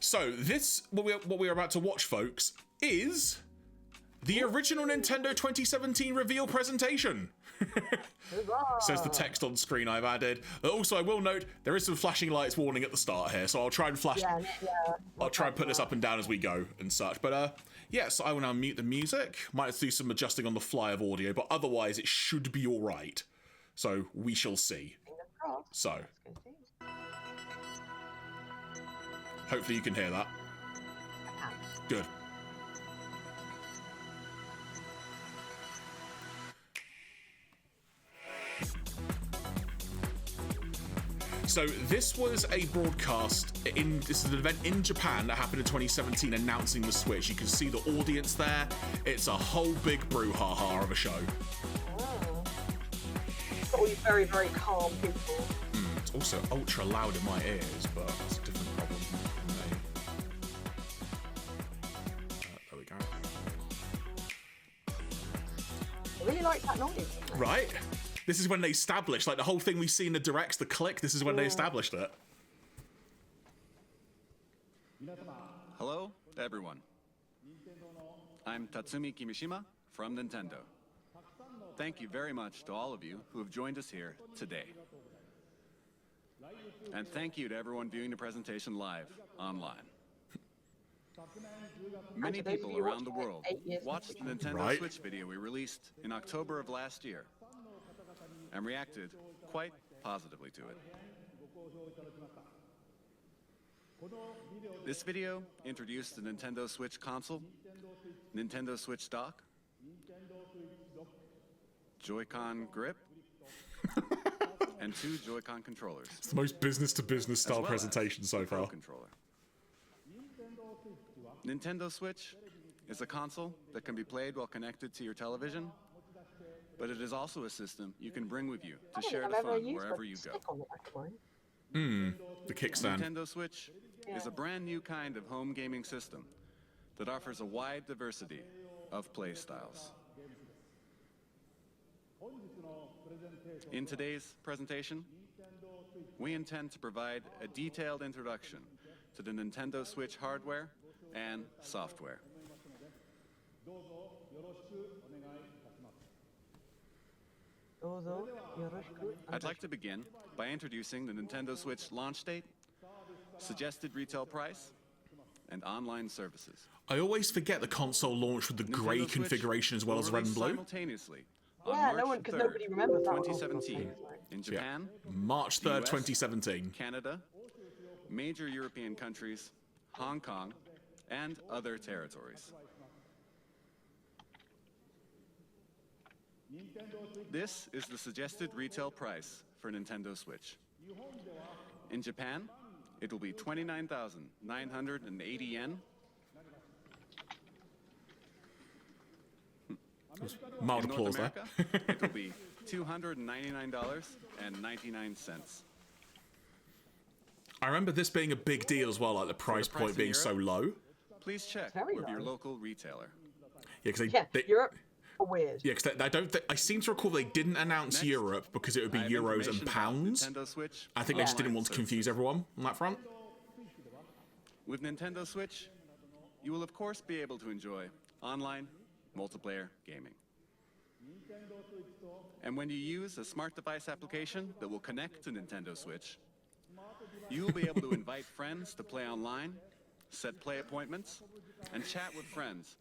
So this, what we're about to watch, folks, is the original Nintendo 2017 reveal presentation. Says the text on screen I've added. Also, I will note there is some flashing lights warning at the start here, so I'll try and flash. I'll try and put this up and down as we go and such. But yes, I will now mute the music. Might have to do some adjusting on the fly of audio, but otherwise it should be all right. So we shall see. So hopefully you can hear that. Good. So this was a broadcast, this is an event in Japan that happened in 2017 announcing the Switch. You can see the audience there. It's a whole big brouhaha of a show. All these very, very calm people. It's also ultra loud in my ears, but it's a different problem. There we go. I really like that noise. Right? This is when they established, like the whole thing we see in the directs, the click, this is when they established it. Hello, everyone. I'm Tatsumi Kimishima from Nintendo. Thank you very much to all of you who have joined us here today. And thank you to everyone viewing the presentation live online. Many people around the world watched the Nintendo Switch video we released in October of last year and reacted quite positively to it. This video introduced the Nintendo Switch console, Nintendo Switch dock, Joy-Con grip, and 2 Joy-Con controllers. It's the most business-to-business style presentation so far. Controller. Nintendo Switch is a console that can be played while connected to your television, but it is also a system you can bring with you to share the fun wherever you go. The kickstand. Nintendo Switch is a brand new kind of home gaming system that offers a wide diversity of play styles. In today's presentation, we intend to provide a detailed introduction to the Nintendo Switch hardware and software. I'd like to begin by introducing the Nintendo Switch launch date, suggested retail price, and online services. I always forget the console launched with the grey configuration as well as red and blue. Simultaneously Yeah, no one, because nobody remembers that. 2017 in Japan, March 3rd, 2017. Canada, major European countries, Hong Kong, and other territories. This is the suggested retail price for Nintendo Switch. In Japan, it will be 29,980 yen. Mild In North applause there. America, it will be $299.99. I remember this being a big deal as well, like the price point being so low. Please check with your local retailer. Yeah, because Europe are weird. Yeah, because I don't think I seem to recall they didn't announce Europe because it would be euros and pounds. I think they just didn't want to confuse everyone on that front. With Nintendo Switch, you will of course be able to enjoy online multiplayer gaming. And when you use a smart device application that will connect to Nintendo Switch, you will be able to invite friends to play online, set play appointments, and chat with friends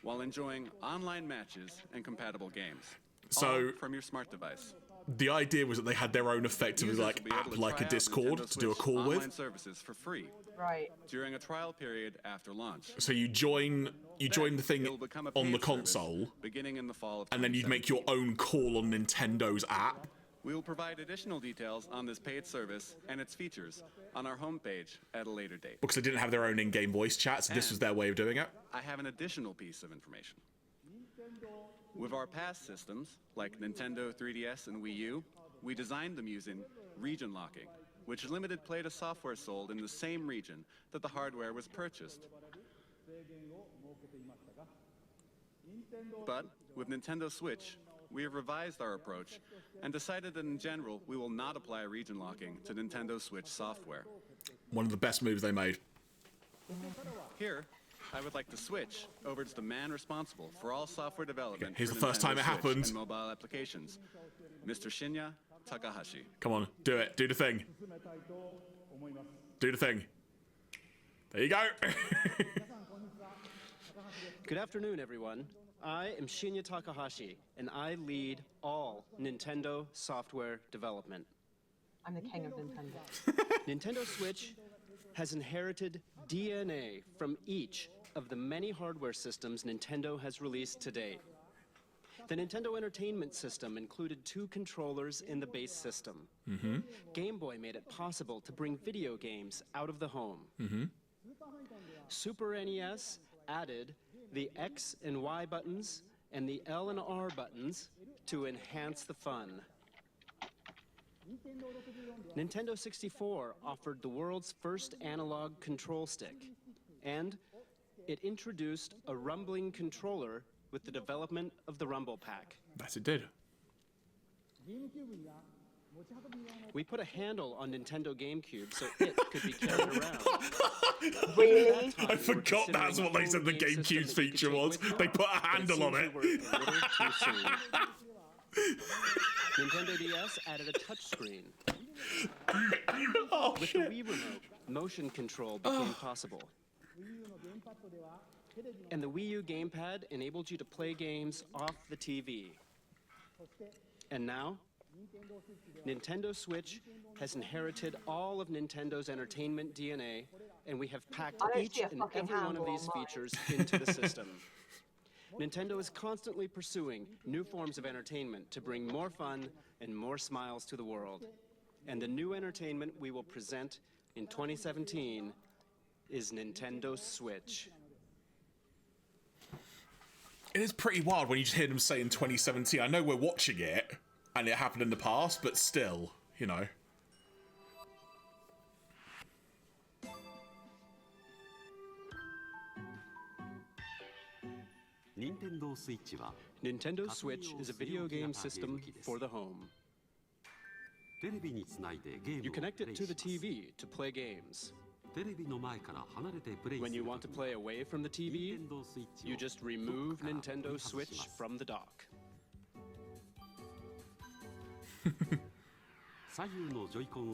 while enjoying online matches and compatible games. So all from your smart device. The idea was that they had their own effectively like app, like a Discord to do a call with. Online services for free. Right. During a trial period after launch. So you join the thing on the console, beginning in the fall of and then you'd make your own call on Nintendo's app. We will provide additional details on this paid service and its features on our homepage at a later date. Because they didn't have their own in-game voice chat, so this was their way of doing it. I have an additional piece of information. With our past systems, like Nintendo 3DS and Wii U, we designed them using region locking, which limited play to software sold in the same region that the hardware was purchased. But with Nintendo Switch, we have revised our approach and decided that in general, we will not apply region locking to Nintendo Switch software. One of the best moves they made. Here, I would like to switch over to the man responsible for all software development. Here's for the first Nintendo time it Switch happened. And mobile applications, Mr. Shinya Takahashi. Come on, do it. Do the thing. Do the thing. There you go. Good afternoon, everyone. I am Shinya Takahashi, and I lead all Nintendo software development. I'm the king of Nintendo. Nintendo Switch has inherited DNA from each of the many hardware systems Nintendo has released to date. The Nintendo Entertainment System included 2 controllers in the base system. Game Boy made it possible to bring video games out of the home. Super NES added the X and Y buttons and the L and R buttons to enhance the fun. Nintendo 64 offered the world's first analog control stick, and it introduced a rumbling controller with the development of the Rumble Pack. Yes, it did. We put a handle on Nintendo GameCube so it could be carried around. Really? I forgot that's what they said the GameCube's feature was. They put a handle on it. Nintendo DS added a touchscreen. Oh, With the Wii remote, motion control became possible. And the Wii U gamepad enabled you to play games off the TV. And now, Nintendo Switch has inherited all of Nintendo's entertainment DNA, and we have packed I don't each see a and fucking every one of handle these on mine. features into the system. Nintendo is constantly pursuing new forms of entertainment to bring more fun and more smiles to the world. And the new entertainment we will present in 2017 is Nintendo Switch. It is pretty wild when you just hear them say in 2017. I know we're watching it, and it happened in the past, but still, you know. Nintendo Switch is a video game system for the home. You connect it to the TV to play games. When you want to play away from the TV, you just remove Nintendo Switch from the dock.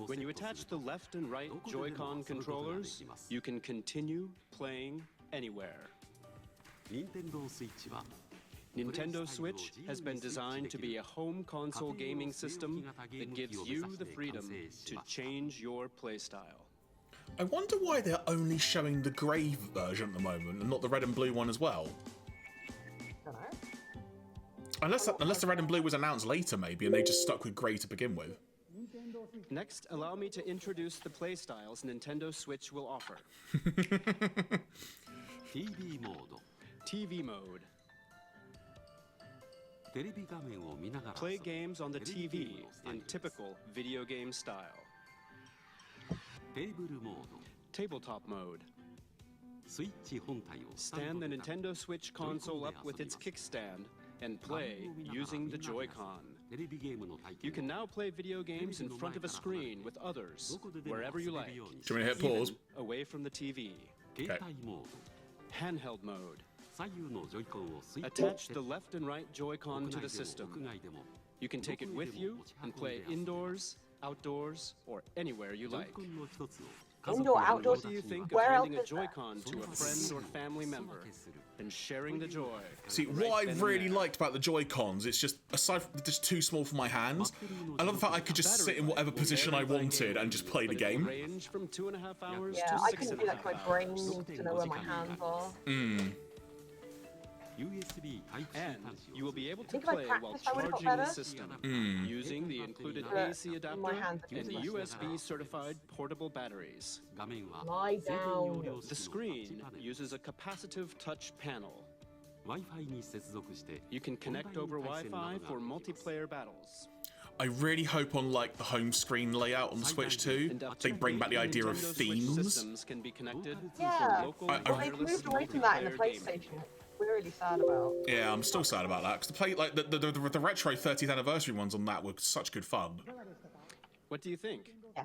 When you attach the left and right Joy-Con controllers, you can continue playing anywhere. Nintendo Switch has been designed to be a home console gaming system that gives you the freedom to change your playstyle. I wonder why they're only showing the grey version at the moment and not the red and blue one as well. Don't know. Unless the red and blue was announced later, maybe, and they just stuck with grey to begin with. Next, allow me to introduce the playstyles Nintendo Switch will offer. TV mode. Play games on the TV in typical video game style. Tabletop mode. Stand the Nintendo Switch console up with its kickstand and play using the Joy-Con. You can now play video games in front of a screen with others, wherever you like. Do you want me to hit pause? Even away from the TV. Okay. Handheld mode. Attach the left and right Joy-Con to the system. You can take it with you and play indoors, outdoors, or anywhere you like. Indoor, outdoor. What do you think of Where handing a else is that? Joy-Con to a friend or family member and sharing the joy? See, right what I then and really there? liked about the Joy-Cons, it's just, aside from just too small for my hands, I love the fact I could just sit in whatever position I wanted and just play the But it will game. range from 2.5 hours Yeah, to I 6.5 couldn't do that because my hours. brain needs to know where my hands are. And you will be able to Think if I play while practiced, I would've got charging the better. system using the included But AC adapter my hands are and useless. USB certified portable batteries. Lie down. The screen uses a capacitive touch panel. You can connect over Wi-Fi for multiplayer battles. I really hope on like the home screen layout on the Switch 2, And up they to bring back the 8 idea of Nintendo Switch themes. systems can be connected Yeah. for local I- Well, they've wireless moved away from that in the multiplayer gaming. PlayStation. We're really sad about. Yeah, I'm still sad about that, because the retro 30th anniversary ones on that were such good fun. What do you think? Yeah.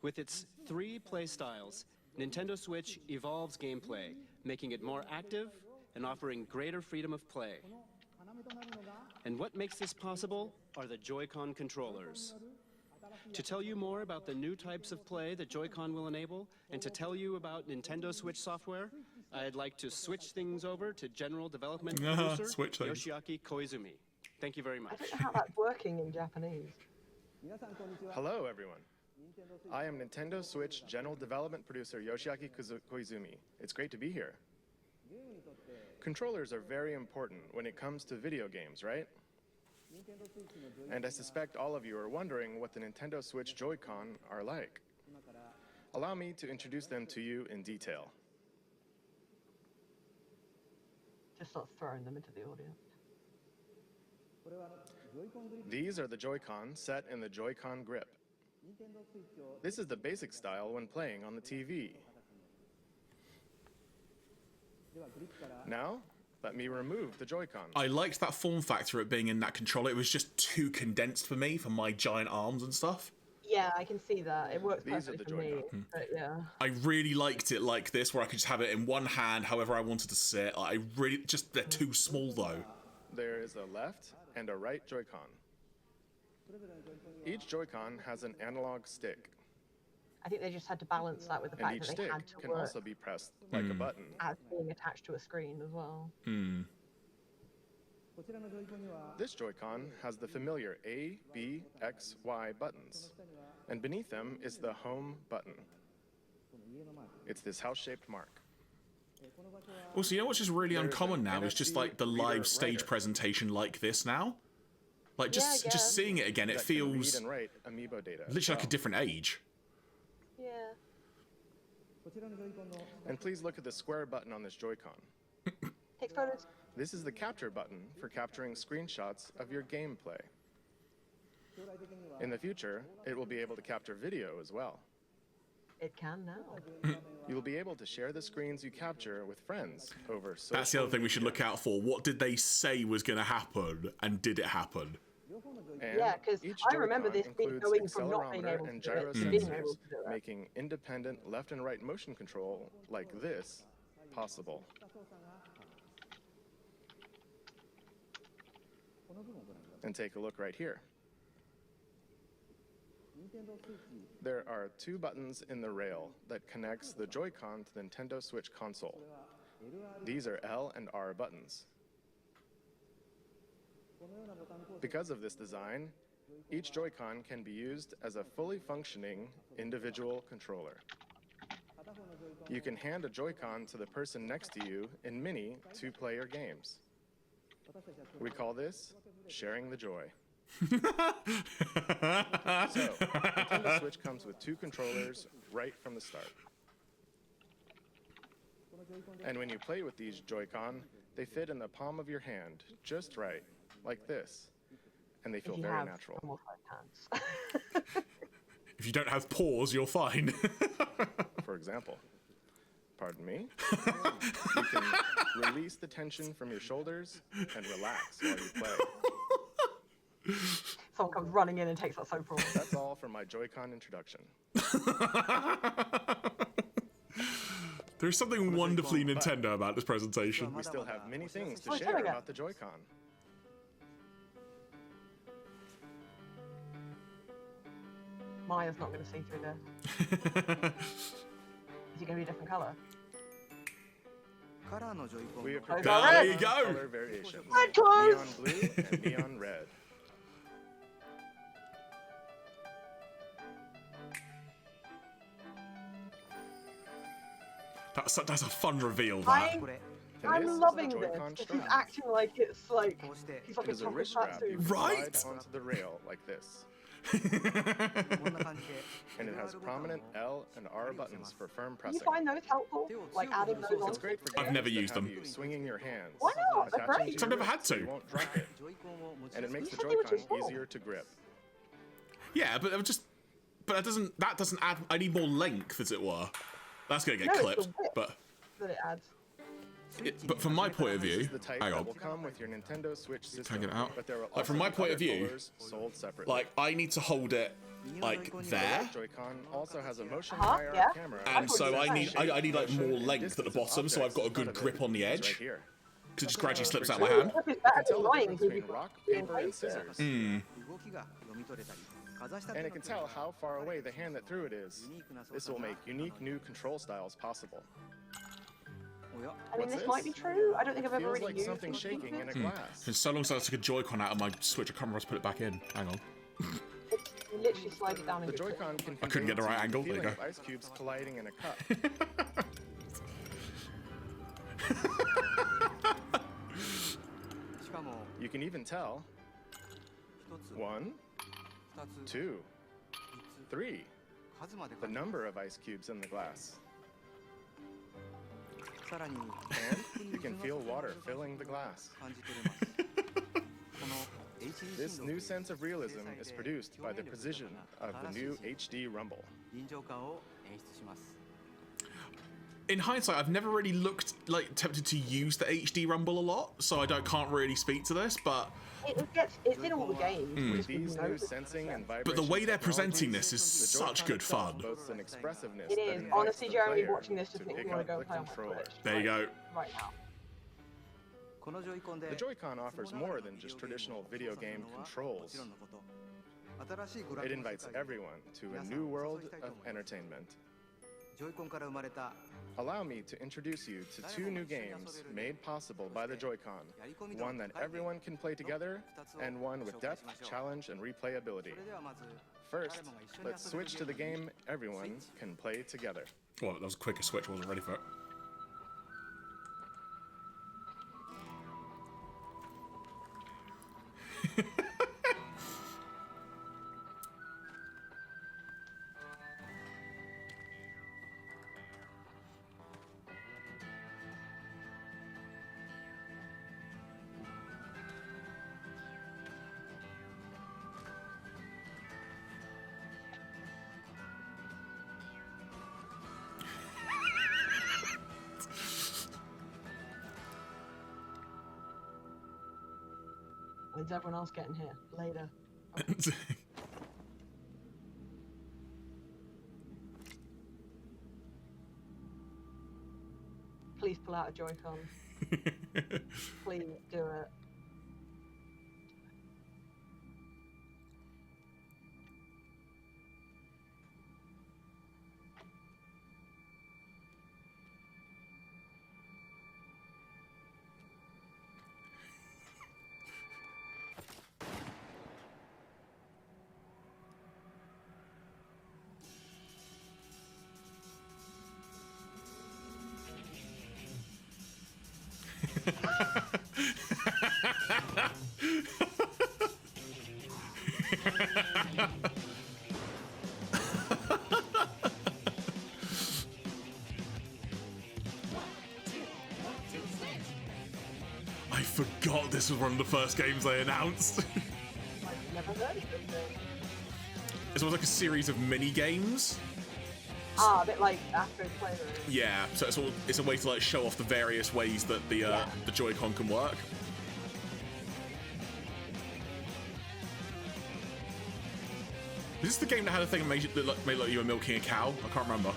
With its 3 playstyles, Nintendo Switch evolves gameplay, making it more active and offering greater freedom of play. And what makes this possible are the Joy-Con controllers. To tell you more about the new types of play that Joy-Con will enable, and to tell you about Nintendo Switch software, I'd like to switch things over to General Development Producer Yoshiaki Koizumi. Thank you very much. I don't know how that's working in Japanese. Hello, everyone. I am Nintendo Switch General Development Producer Yoshiaki Koizumi. It's great to be here. Controllers are very important when it comes to video games, right? And I suspect all of you are wondering what the Nintendo Switch Joy-Con are like. Allow me to introduce them to you in detail. Just sort of throwing them into the audience. These are the Joy-Con set in the Joy-Con grip. This is the basic style when playing on the TV. Now, let me remove the Joy-Con. I liked that form factor of being in that controller. It was just too condensed for me, for my giant arms and stuff. Yeah, I can see that. It works These are perfectly the for me. Joy-Con. But yeah. I really liked it like this, where I could just have it in one hand, however I wanted to sit. I really just they're too small though. There is a left and a right Joy-Con. Each Joy-Con has an analog stick, I think they just had to balance that with the and fact each that they stick had to can work also be pressed like a button. as being attached to a screen as well. This Joy-Con has the familiar A, B, X, Y buttons, and beneath them is the home button. It's this house-shaped mark. Also, you know what's just really uncommon now is just like the live stage presentation like this now. Like just seeing it again, it That can read feels and write amiibo data as literally like a well. different age. Yeah. And please look at the square button on this Joy-Con. Takes photos. This is the capture button for capturing screenshots of your gameplay. In the future, it will be able to capture video as well. It can now. You will be able to share the screens you capture with friends over social That's the other thing we should media. look out for. What did they say was going to happen, and did it happen? And Yeah, 'cause each I remember Joy-Con this being includes going from not being accelerometer able and to do it to gyro being sensors, able to do it. making independent left and right motion control like this possible. And take a look right here. There are two buttons in the rail that connects the Joy-Con to the Nintendo Switch console. These are L and R buttons. Because of this design, each Joy-Con can be used as a fully functioning individual controller. You can hand a Joy-Con to the person next to you in many two-player games. We call this sharing the joy. So, Nintendo Switch comes with two controllers right from the start. And when you play with these Joy-Con, they fit in the palm of your hand, just right, like this. And they feel If you very have natural. normal sized hands. If you don't have paws, you're fine. For example, pardon me, you can release the tension from your shoulders and relax while you play. Someone comes running in and takes that soap off. That's all for my Joy-Con introduction. There's something wonderfully Nintendo about this presentation. We still have many things to Oh, share there we go. about the Joy-Con. Maya's not going to see through this. Is it going to be a different colour? We have There prepared you go. color variations. Red clothes! Neon blue and neon red. That's a fun reveal, that. And I'm this is loving the this. Joy-Con He's strap. acting like it's like he's like It a is a chocolate wrist strap you tattoo. Right? slide onto the rail like this. And it has prominent L and R buttons for firm Do you pressing. find those helpful? Like adding those on? It's great for I've games never that used have them. you swinging your hands. Why not? They're attaching great. to I've your never had wrist so to. you won't drop it. And it makes You the said they were too Joy-Con small. easier to grip. Yeah, but that doesn't add. I need more length, as it were. That's gonna get No, it's the clipped. width. But That it adds. but from my point of This view, is the type hang that on, will come with your Nintendo Switch system, can I get it out? but there will Like from also my be point other of view, controllers sold separately. like I need to hold it like The there, right Joy-Con also has a motion Uh-huh, IR yeah. camera, and so I need shape, like more motion, and length at the distance of bottom, so I've got a objects in good front of grip it on the is edge. right here. Because it just gradually slips For out my example, hand. Look, it's You better can tell than the lying difference because between you've rock, got paper, and scissors. And it can tell how far away the hand that threw it is. This will make unique new control styles possible. I mean, What's this might be this? true. I don't think I've ever Feels really like used something these shaking in a features. glass. It's so long since I took a Joy-Con out of my Switch, I can't remember how to put it back in. Hang on. You literally slide it down The and Joy-Con can I couldn't get the right angle. There you feeling go. of ice cubes colliding in a cup. You can even tell 1, 2, 3, the number of ice cubes in the glass. And you can feel water filling the glass. This new sense of realism is produced by the precision of the new HD Rumble. In hindsight, I've never really looked like tempted to use the HD Rumble a lot, so can't really speak to this. But it's in all the games. With just these wouldn't new notice. sensing and the vibration way they're presenting technologies, this is the such Joy-Con good itself fun. boasts an expressiveness It that is. invites Honestly, the Jeremy, player watching this to just makes pick me want to up go the play on my controller. Switch. There you go. Right now. The Joy-Con offers more than just traditional video game controls. It invites everyone to a new world of entertainment. Allow me to introduce you to 2 new games made possible by the Joy-Con, one that everyone can play together, and one with depth, challenge, and replayability. First, let's switch to the game everyone can play together. Well, that was a quicker switch. I wasn't ready for it. When's everyone else getting here? Later. Please pull out a Joy-Con. Please do it. I forgot this was one of the first games they announced. I've never heard of it. It's almost like a series of mini games. Ah, a bit like Astro Playroom. Yeah, so it's a way to like show off the various ways that the Joy-Con can work. Is this the game that had a thing that made like you were milking a cow? I can't remember.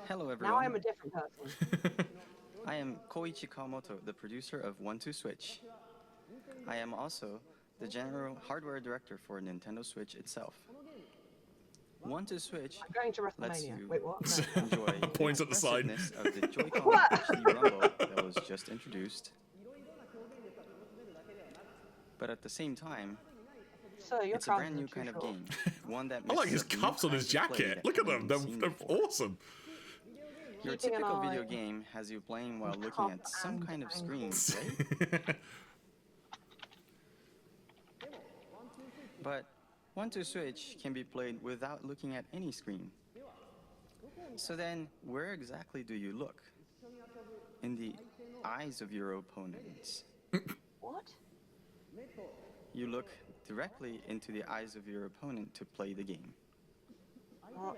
Hello Now everyone. I am a different person. I am Koichi Kawamoto, the producer of 1-2 Switch. I am also the general hardware director for Nintendo Switch itself. 1-2 Switch I'm going to lets WrestleMania. you Wait, what? No. enjoy Points at the side. expressiveness of the Joy-Con What? HD Rumble that was just introduced. But at the same time, So your it's a brand new kind of game. One that I like mixes his up new cuffs on his kinds of play jacket. that Look at haven't them. been seen They're before. awesome. Your Keeping an typical video eye game has you playing while on looking top at some and kind of ankle. screen, right? But 1-2 Switch can be played without looking at any screen. So then, where exactly do you look? In the eyes of your opponents. What? You look directly into the eyes of your opponent to play the game. What?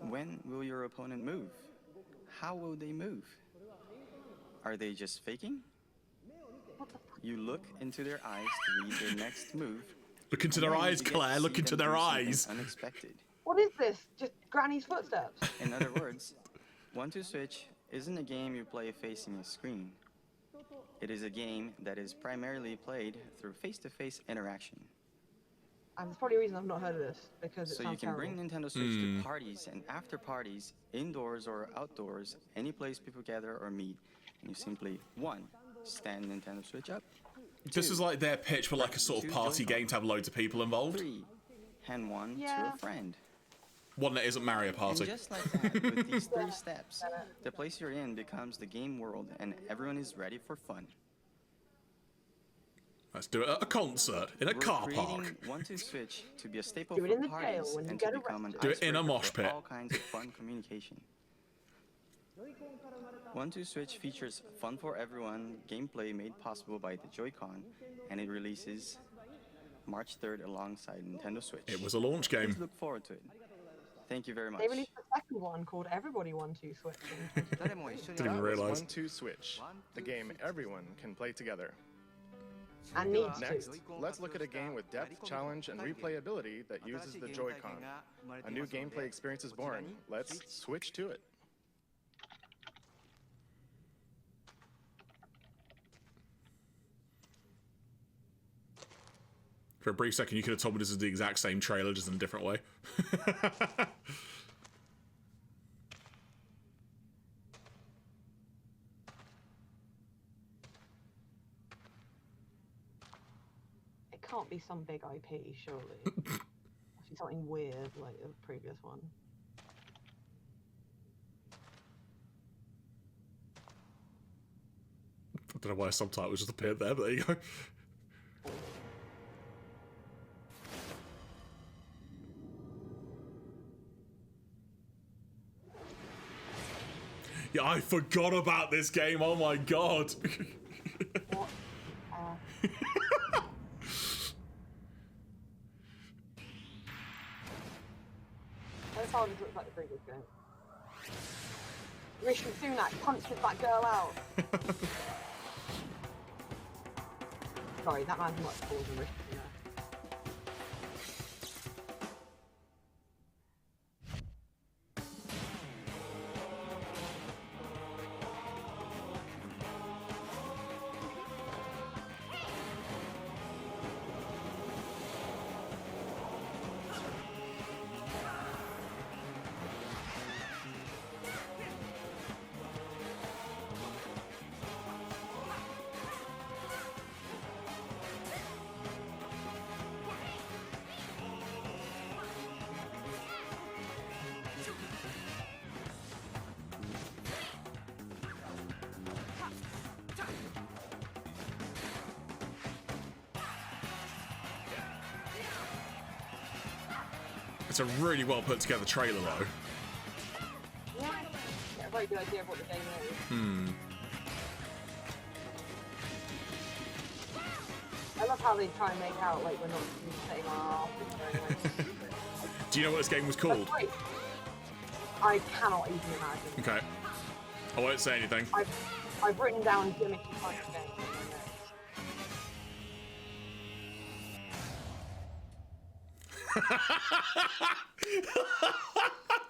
When will your opponent move? How will they move? Are they just faking? You look into their eyes to read their next move. Look into their and then eyes, you get Claire. to Look see into them their do something eyes. Unexpected. What is this? Just Granny's footsteps? In other words, 1-2 Switch isn't a game you play facing a screen. It is a game that is primarily played through face-to-face interaction. And there's probably a reason I've not heard of this, because it So you sounds can terrible. bring Nintendo Switch to parties and after parties, indoors or outdoors, any place people gather or meet, and you simply, 1, stand Nintendo Switch up. This 2, is like their pitch for like a sort of two party Joy-Con. game to have loads of people involved. 3, hand one to Yeah. a friend. One that isn't Mario And Party. just like that, with these 3 steps, the place you're in becomes the game world and everyone is ready for fun. Let's do it at a concert in a We're car creating park. 1-2 Switch to be a staple Do it for in the jail parties when you and to get become an arrested. Do it in a icebreaker mosh for pit. all kinds of fun communication. 1-2 Switch features fun for everyone gameplay made possible by the Joy-Con, and it releases March 3rd alongside Nintendo Switch. It was a launch Please game. look forward to it. Thank you very much. They released a second one called Everybody 1-2 Switch. Didn't even realise. 1-2 Switch, the game everyone can play together. And needs Next, to. let's look at a game with depth, challenge, and replayability that uses the Joy-Con. A new gameplay experience is born. Let's switch to it. For a brief second, you could have told me this is the exact same trailer, just in a different way. It can't be some big IP, surely. Must be something weird like the previous one. I don't know why subtitles just appeared there, but there you go. Yeah, I forgot about this game. Oh my god. What? That's how this looks like the previous game. Rishi Sunak punches that girl out. Sorry, that man's much cooler than Rishi Sunak. It's a really well put together trailer, though. Yeah, get a very good idea of what the game is. I love how they try and make out like we're not sitting on our asses very much. Do you know what this game was called? That's great. I cannot even imagine. Okay. I won't say anything. I've written down gimmicky kind of games.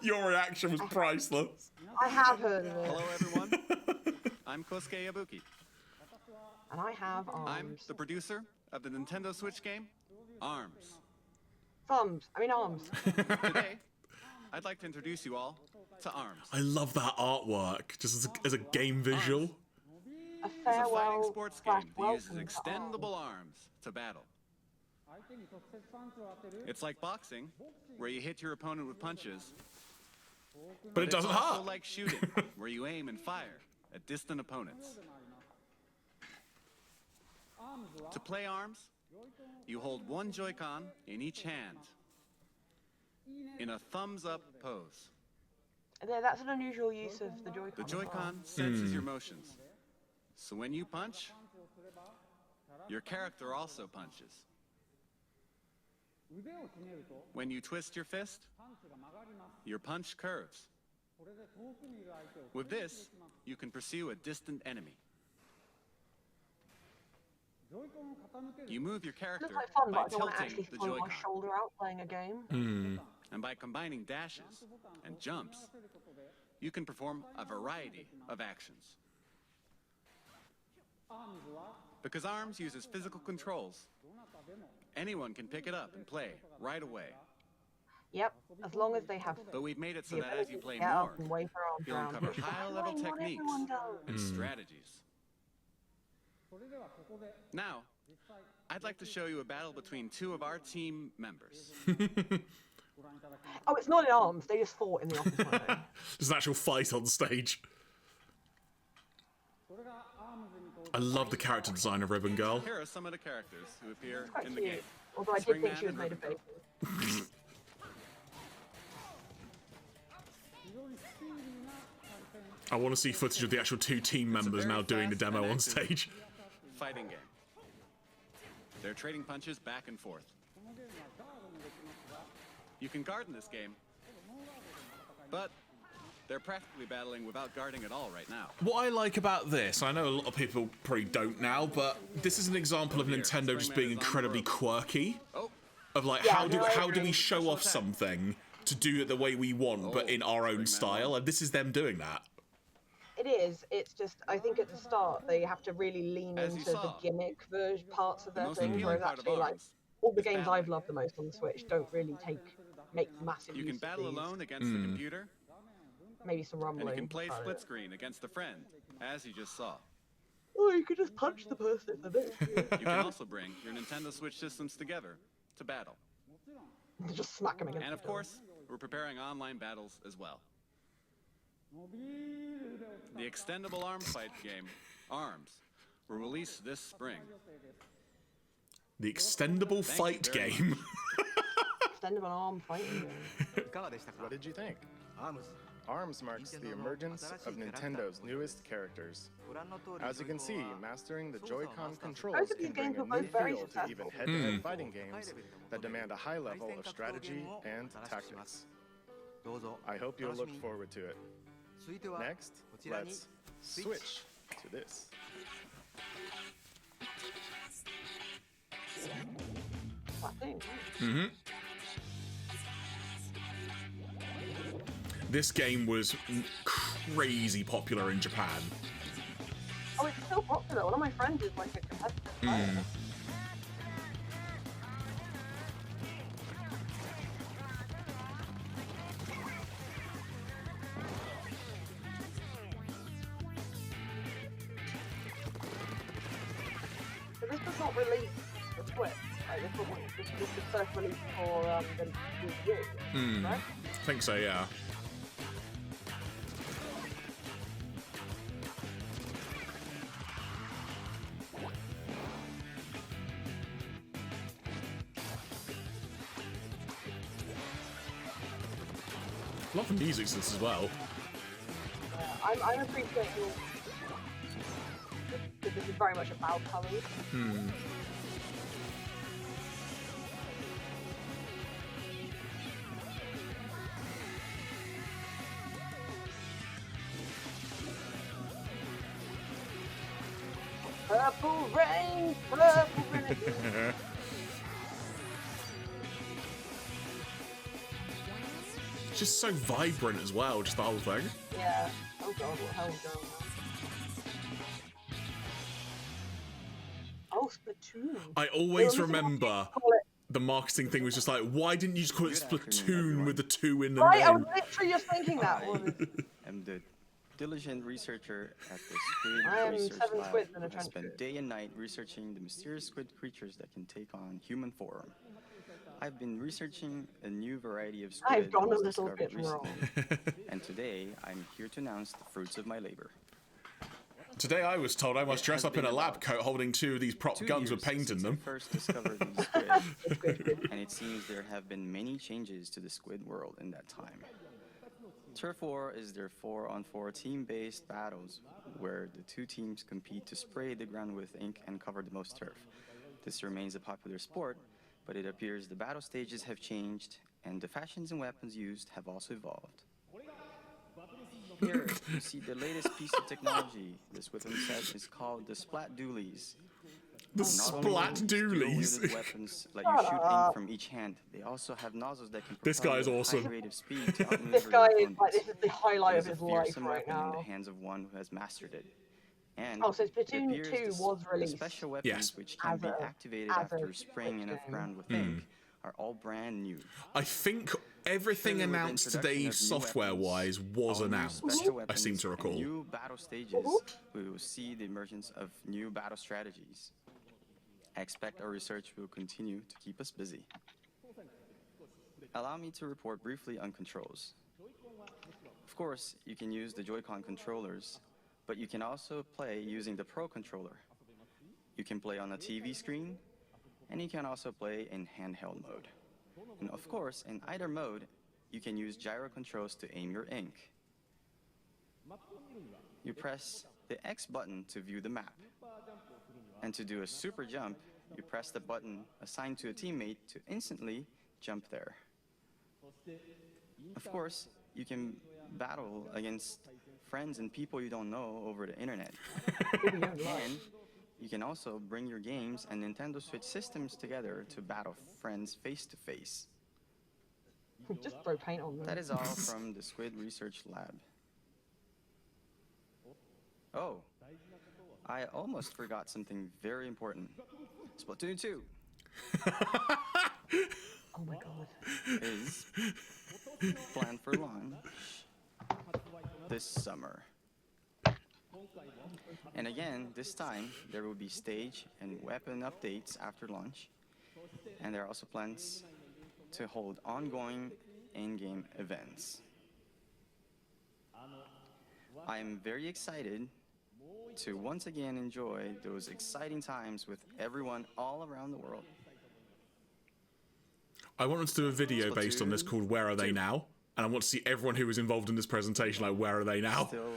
Your reaction was priceless. I have heard of it, Hello, everyone. I'm Kosuke Yabuki. and I have I'm arms. the producer of the Nintendo Switch game, ARMS. Thumbs. I mean arms. Today, I'd like to introduce you all to ARMS. I love that artwork, just as a game visual. A It's a fighting farewell sports slash game that uses welcome to extendable arms. arms to battle. It's like boxing, where you hit your opponent with punches. But it doesn't It's also hurt. like shooting, where you aim and fire at distant opponents. To play ARMS, you hold one Joy-Con in each hand, in a thumbs-up pose. Yeah, that's an unusual use of the Joy-Con. The as well. Joy-Con senses your motions. So when you punch, Your character also punches. When you twist your fist, your punch curves. With this, you can pursue a distant enemy. You move your character Looks like fun, by but I don't want to tilting actually the throw my Joy-Con shoulder out playing a game. and by combining dashes and jumps, you can perform a variety of actions. Because ARMS uses physical controls, anyone can pick it up and play right away. Yep, as long as they have But we've made it so the that as you ability to play get more, up and wave their arms you'll around, uncover which, by the high-level way, not techniques everyone does. and strategies. Now, I'd like to show you a battle between two of our team members. Oh, it's not in arms. They just fought in the office one day. There's an actual fight on stage. I love the character design of Ribbon Girl. Here are some of the characters who appear Quite in the cute. game. Although I did think she was made of bacon. I want to see footage of the actual two team members now doing the demo on stage. Fighting game. They're trading punches back and forth. You can guard in this game, but they're practically battling without guarding at all right now. What I like about this, I know a lot of people probably don't now, but this is an example of Nintendo just being incredibly quirky. Of like, Yeah, how do we show off something to do it the way we want, but in our own style? And this is them doing that. It is. It's just, I think at the start they have to really lean into the gimmick version parts of their thing, whereas actually, like, all the games I've loved the most on the Switch don't really make massive You use can of battle these. alone against the computer, Maybe some rumbling. and you can play but- split screen against a friend, as you just saw. Or you could just punch the person in the neck. You can also bring your Nintendo Switch systems together to battle. Just smack them against And of each other. course, we're preparing online battles as well. The extendable arms fight game, ARMS, will release this spring. The extendable fight very game. Extendable arm fighting game. What did you think? ARMS marks the emergence of Nintendo's newest characters. As you can see, mastering the Joy-Con controls Both of these can bring games a were both new very feel to successful. even head-to-head fighting games that demand a high level of strategy and tactics. I hope you'll look forward to it. Next, let's switch to this. That thing. This game was crazy popular in Japan. Oh, it's so popular. One of my friends is like a competitive player. So this was not released for Switch. Like, this was the first release for the Wii U, right? I think so, yeah. Love the music to this as well. I'm appreciating that this is very much about colours. Purple rain, purple rain. It's just so vibrant as well, just the whole thing. Yeah. Oh god, what the hell is going on? Oh, Splatoon. I always remember the marketing thing was just like, why didn't you just call it Splatoon with the 2 in the Right, I was name? literally just thinking that one. I'm the diligent researcher at the Squid I am Research 7 Lab squids in a who has trench spent coat. day and night researching the mysterious squid creatures that can take on human form. I've been researching a new variety of squid I've gone that a was little discovered bit wrong. recently. And today, I'm here to announce the fruits of my labor. Today I was told I must dress up in a lab coat holding 2 of these prop 2 guns with years paint in since I them. first discovered these squid, and it seems there have been many changes to the squid world in that time. Turf War is their 4-on-4 team-based battles where the two teams compete to spray the ground with ink and cover the most turf. This remains a popular sport, but it appears the battle stages have changed and the fashions and weapons used have also evolved. Here, you see the latest piece of technology. This weapon set is called the Splat Doolies. The Splat Doolies. Weapons let you shoot ink from each hand. They also have nozzles that can This guy is awesome. high rate of speed to outmaneuver This guy their is like, this opponents. is the highlight It of is a his life fearsome right weapon in the now. hands of one who has mastered it. And Oh, so it Splatoon appears 2 the was released. special weapons Yes. which can be activated as a after spraying Switch enough game. ground with ink are all brand new. I think everything With the announced introduction today of new software-wise weapons, was all new announced. special I seem weapons to and recall. New battle stages, we will see the emergence of new battle strategies. I expect our research will continue to keep us busy. Allow me to report briefly on controls. Of course, you can use the Joy-Con controllers, but you can also play using the Pro controller. You can play on a TV screen, and you can also play in handheld mode. And of course, in either mode, you can use gyro controls to aim your ink. You press the X button to view the map. And to do a super jump, you press the button assigned to a teammate to instantly jump there. Of course, you can battle against friends and people you don't know over the internet. And you can also bring your games and Nintendo Switch systems together to battle friends face to face. Just throw paint on them. That is all from the Squid Research Lab. Oh, I almost forgot something very important. Splatoon 2 Oh my god. is planned for launch this summer. And again, this time, there will be stage and weapon updates after launch. And there are also plans to hold ongoing in-game events. I am very excited to once again enjoy those exciting times with everyone all around the world. I want to do a video based on this called Where Are They Now? And I want to see everyone who was involved in this presentation, like, where are they now? Still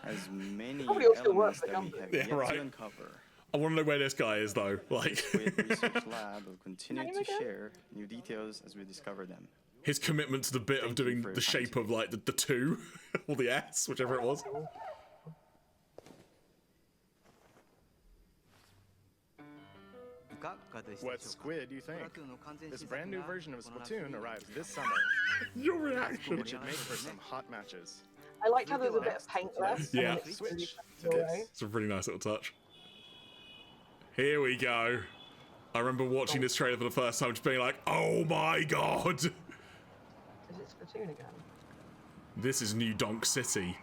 has many Probably all still elements work that we for have Yeah, yet right. to uncover. I want to know where this guy is, though. Like, Squid Research Lab will continue to share new details as we discover them. his commitment to the bit of Thank you doing for your the time shape of, like, the 2, or the S, whichever it was. What squid do you think? This brand new version of Splatoon arrives this summer. Your reaction. It should make for some hot matches. I liked how there's a bit of paint left. Yeah. And it's really Switch to cool, this. right? It's a really nice little touch. Here we go. I remember watching this trailer for the first time, just being like, oh my god! Is it Splatoon again? This is New Donk City,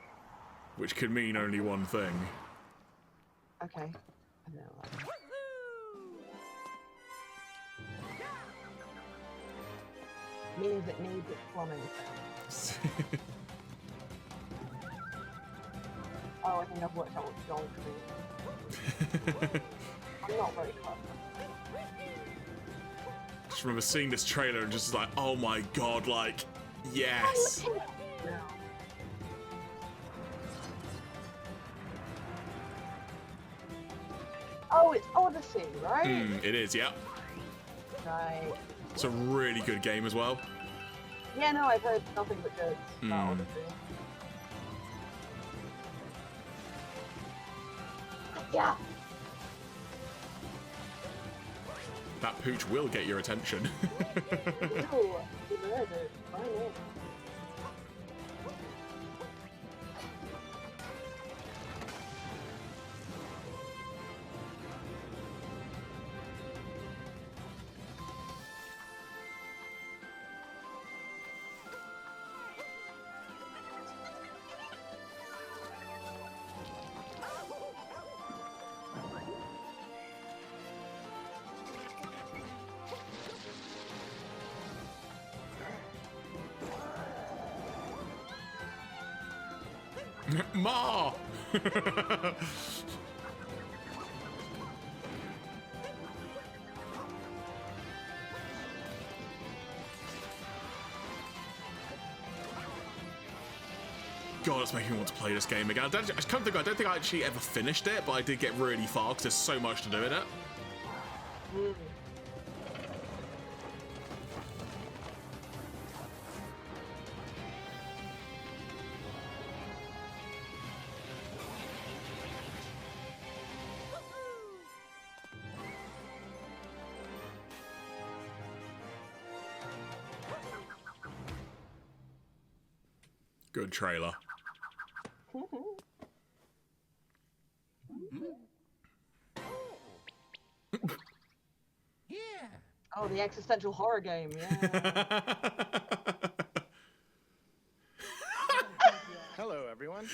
which could mean only one thing. Okay. I don't know. Means it needs its plumbing. Oh, I think I've worked out what donk means. I'm not very clever. Just remember seeing this trailer and just like, oh my god, like, yes! Yeah. Oh, it's Odyssey, right? It is, yeah. Right. It's a really good game as well. Yeah, no, I've heard nothing but good about Odyssey. Yeah. That pooch will get your attention. Ooh, he murdered. Fine, yeah. Ma! God, it's making me want to play this game again. I don't think I actually ever finished it, but I did get really far because there's so much to do in it. Good trailer. Oh, the existential horror game, yeah. Hello, everyone.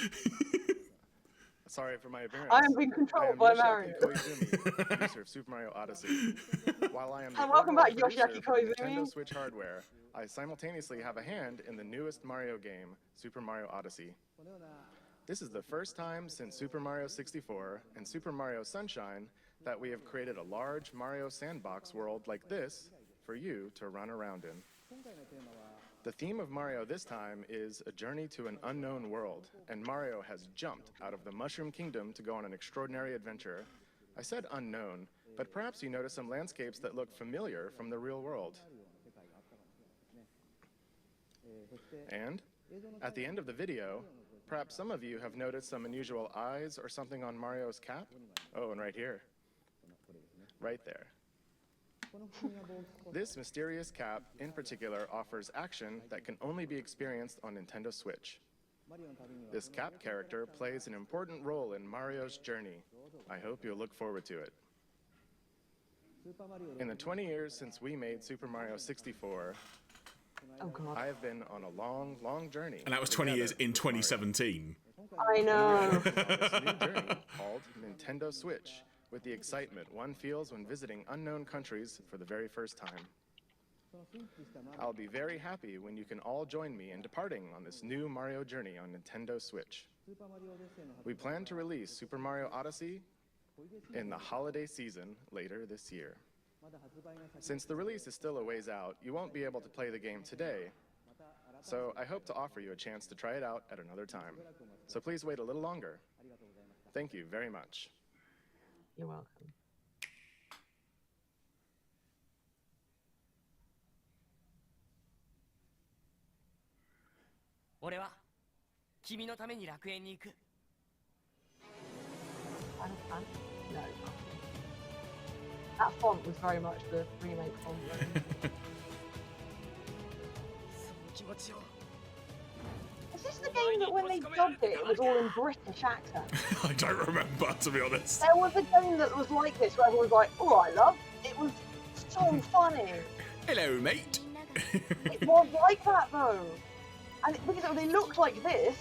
Sorry for my appearance. I am being controlled by Mario. Koizumi, producer of Super Mario Odyssey. While I am the welcome back, overall producer Yoshiaki for the Koizumi. Nintendo Switch hardware, I simultaneously have a hand in the newest Mario game, Super Mario Odyssey. This is the first time since Super Mario 64 and Super Mario Sunshine that we have created a large Mario sandbox world like this for you to run around in. The theme of Mario this time is a journey to an unknown world, and Mario has jumped out of the Mushroom Kingdom to go on an extraordinary adventure. I said unknown, but perhaps you notice some landscapes that look familiar from the real world. And at the end of the video, perhaps some of you have noticed some unusual eyes or something on Mario's cap. Oh, and right here. Right there. This mysterious cap, in particular, offers action that can only be experienced on Nintendo Switch. This cap character plays an important role in Mario's journey. I hope you'll look forward to it. In the 20 years since we made Super Mario 64, I have been on a long, long journey. And that was 20 years in 2017. I know. This new journey called Nintendo Switch, with the excitement one feels when visiting unknown countries for the very first time. I'll be very happy when you can all join me in departing on this new Mario journey on Nintendo Switch. We plan to release Super Mario Odyssey in the holiday season later this year. Since the release is still a ways out, you won't be able to play the game today, so I hope to offer you a chance to try it out at another time. So please wait a little longer. Thank you very much. You're welcome. 俺は君のために楽園に行く。 Final Fantasy? No. That font was very much the remake font. その気持ちを Is this the game that when they dubbed it, it was all in British accent? I don't remember, to be honest. There was a game that was like this, where everyone was like, oh, I love it. It was so funny. Hello, mate. It was like that, though. And because they looked like this,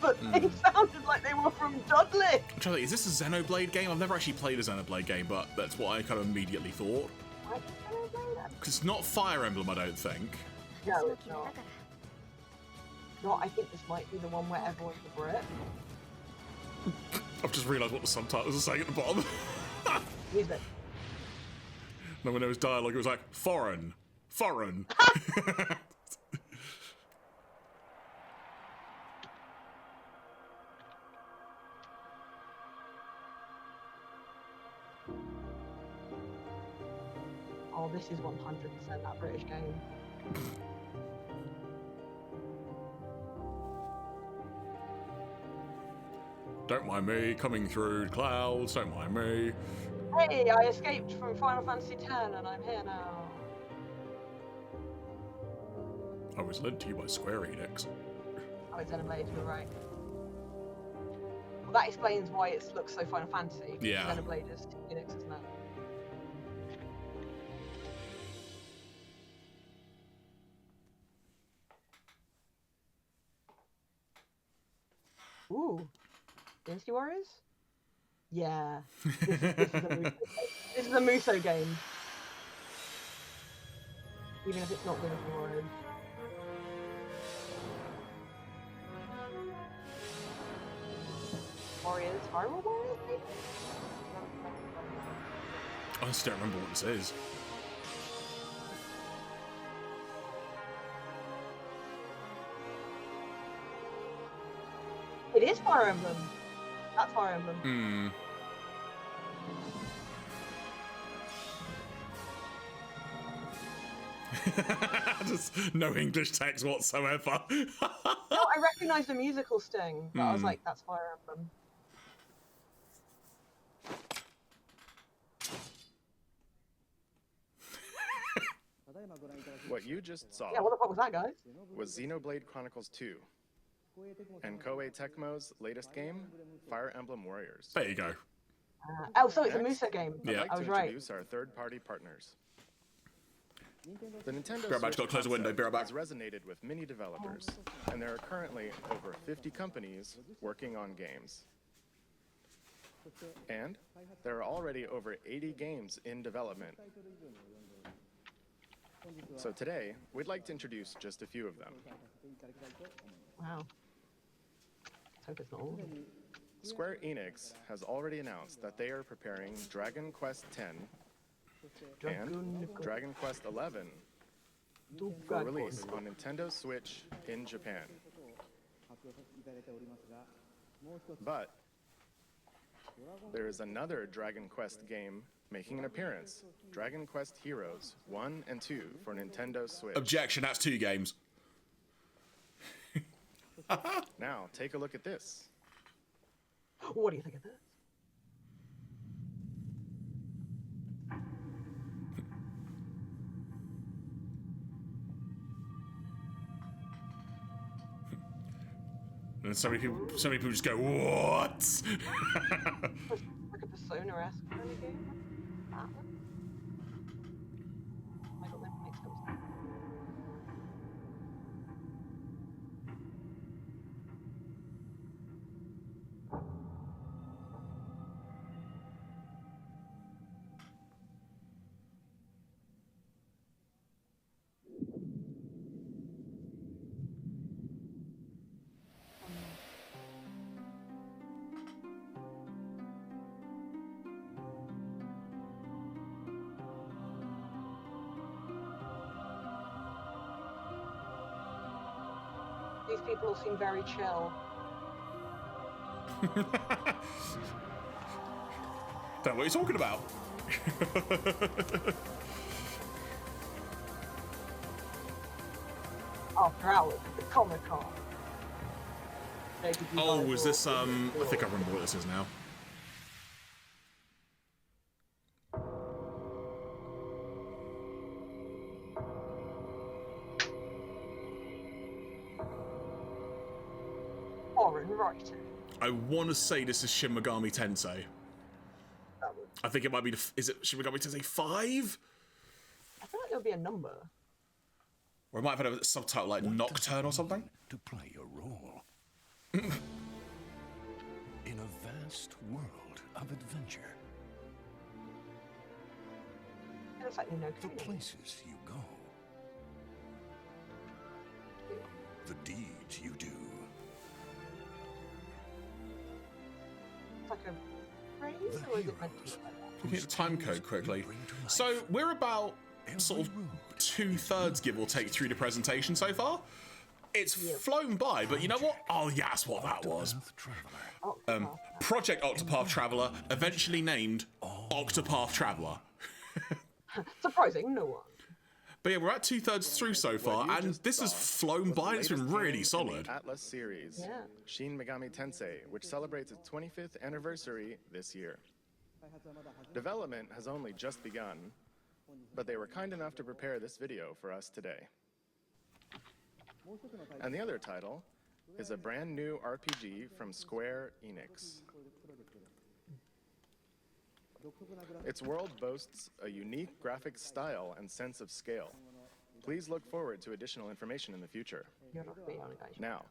but they sounded like they were from Dudley. I'm trying to think, is this a Xenoblade game? I've never actually played a Xenoblade game, but that's what I kind of immediately thought. Why did they play that? Because it's not Fire Emblem, I don't think. No, it's not. No, I think this might be the one where everyone's a Brit. I've just realised what the subtitles are saying at the bottom. Music. No one knows dialogue, it was like, foreign. Foreign. Oh, this is 100% that British game. Don't mind me, coming through clouds, don't mind me. Hey, I escaped from Final Fantasy X and I'm here now. I was led to you by Square Enix. Oh, it's Xenoblade, you're right. Well, that explains why it looks so Final Fantasy. Yeah. Xenoblade is Enix, isn't it? Ooh. Dynasty Warriors? Yeah. This is a Muso game. Even if it's not Dynasty Warriors. Warriors? Hyrule Warriors, maybe? I just don't remember what this is. It is Fire Emblem. That's Fire Emblem. Hmm. Just no English text whatsoever. No, I recognized the musical sting, but I was like, that's Fire Emblem. What you just saw Yeah, what the fuck was that, guys? was Xenoblade Chronicles 2 and Koei Tecmo's latest game, Fire Emblem Warriors. There you go. Oh, so it's a Next, Musa game. I'd Yeah. like I to was right. introduce our third-party partners. The Nintendo Be right back, Switch gotta close the window, concept be right back. has resonated with many developers, and there are currently over 50 companies working on games. And there are already over 80 games in development. So today, we'd like to introduce just a few of them. Wow. Let's hope it's not all of them. Square Enix has already announced that they are preparing Dragon Quest X and Dragon Quest XI for release on Nintendo Switch in Japan. But there is another Dragon Quest game making an appearance, Dragon Quest Heroes 1 and 2 for Nintendo Switch. Objection, that's 2 games. Now, take a look at this. What do you think of this? And so many people just go, what? Like a Persona-esque kind of game? That one? I don't know if it makes sense. These people all seem very chill. Don't know what you're talking about. After hours at the Comic-Con. Oh, is this, I think I remember what this is now. Foreign writing. I want to say this is Shin Megami Tensei. That would... I think it might be, is it Shin Megami Tensei 5? I feel like there'll be a number. Or it might have had a subtitle like Nocturne or something? To play a role in a vast world of adventure. It looks like you know The Kuni. places you go, the deeds you do. It's like a phrase, or is it meant to be like that? Looking at the time code quickly. So we're about sort of 2/3, give or take, through the presentation so far. It's flown by, but you know what? Oh, yeah, that's what that was. Project Octopath Traveler, eventually named Octopath Traveler. Surprising, no one. But yeah, we're at 2/3 through so far, and this has flown by. It's been really solid. Atlas series, Yeah. Shin Megami Tensei, which celebrates its 25th anniversary this year. Development has only just begun, but they were kind enough to prepare this video for us today. And the other title is a brand new RPG from Square Enix. Its world boasts a unique graphic style and sense of scale. Please look forward to additional information in the future. Now,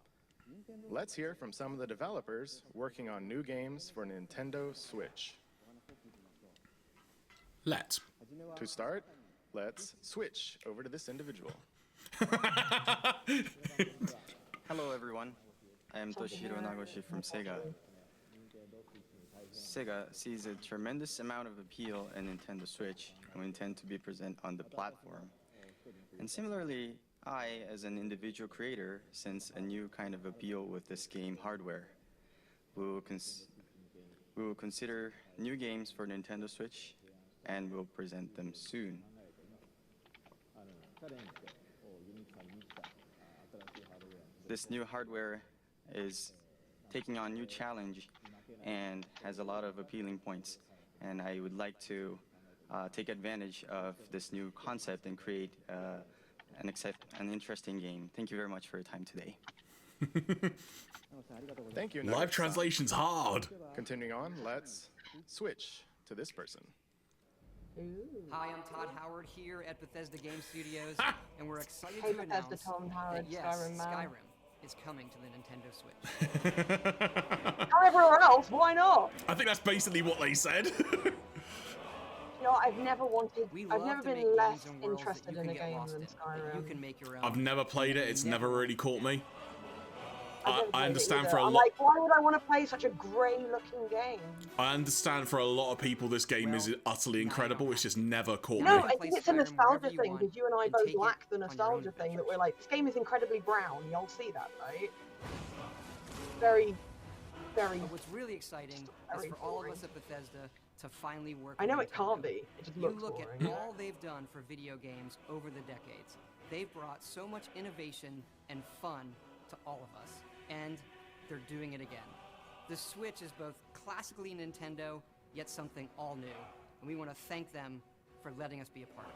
let's hear from some of the developers working on new games for Nintendo Switch. Let's. To start, let's switch over to this individual. Hello everyone, I am Toshihiro Nagoshi from Sega. Sega sees a tremendous amount of appeal in Nintendo Switch and we intend to be present on the platform. And similarly, I, as an individual creator, sense a new kind of appeal with this game hardware. We will, we will consider new games for Nintendo Switch, and we'll present them soon. This new hardware is taking on new challenge and has a lot of appealing points. And I would like to take advantage of this new concept and create an interesting game. Thank you very much for your time today. Thank you. Live translation's hard. Continuing on, let's switch to this person. Hi, I'm Todd Howard here at Bethesda Game Studios, and we're excited Hey, to Bethesda, announce Tom Howard, that yes, Skyrim man. Skyrim is coming to the Nintendo Switch. Everywhere else, why not? I think that's basically what they said. You know, I've never to make been less games and worlds that interested you in can a get game lost than in, that Skyrim. you can make your own. I've never played it. It's never really caught me. I understand for a I'm lot. like, why would I want to play such a grey-looking game? I understand for a lot of people this game is utterly incredible. It's just never caught No, me. I think it's a nostalgia thing, because you and I both lack the nostalgia thing that we're like, this game is incredibly brown, y'all see that, right? Very, very... But what's really exciting is for all of us at Bethesda to finally work I know with it can't Nintendo. be, it just You looks look boring. at all they've done for video games over the decades. They've brought so much innovation and fun to all of us, and they're doing it again. The Switch is both classically Nintendo, yet something all new, and we want to thank them for letting us be a part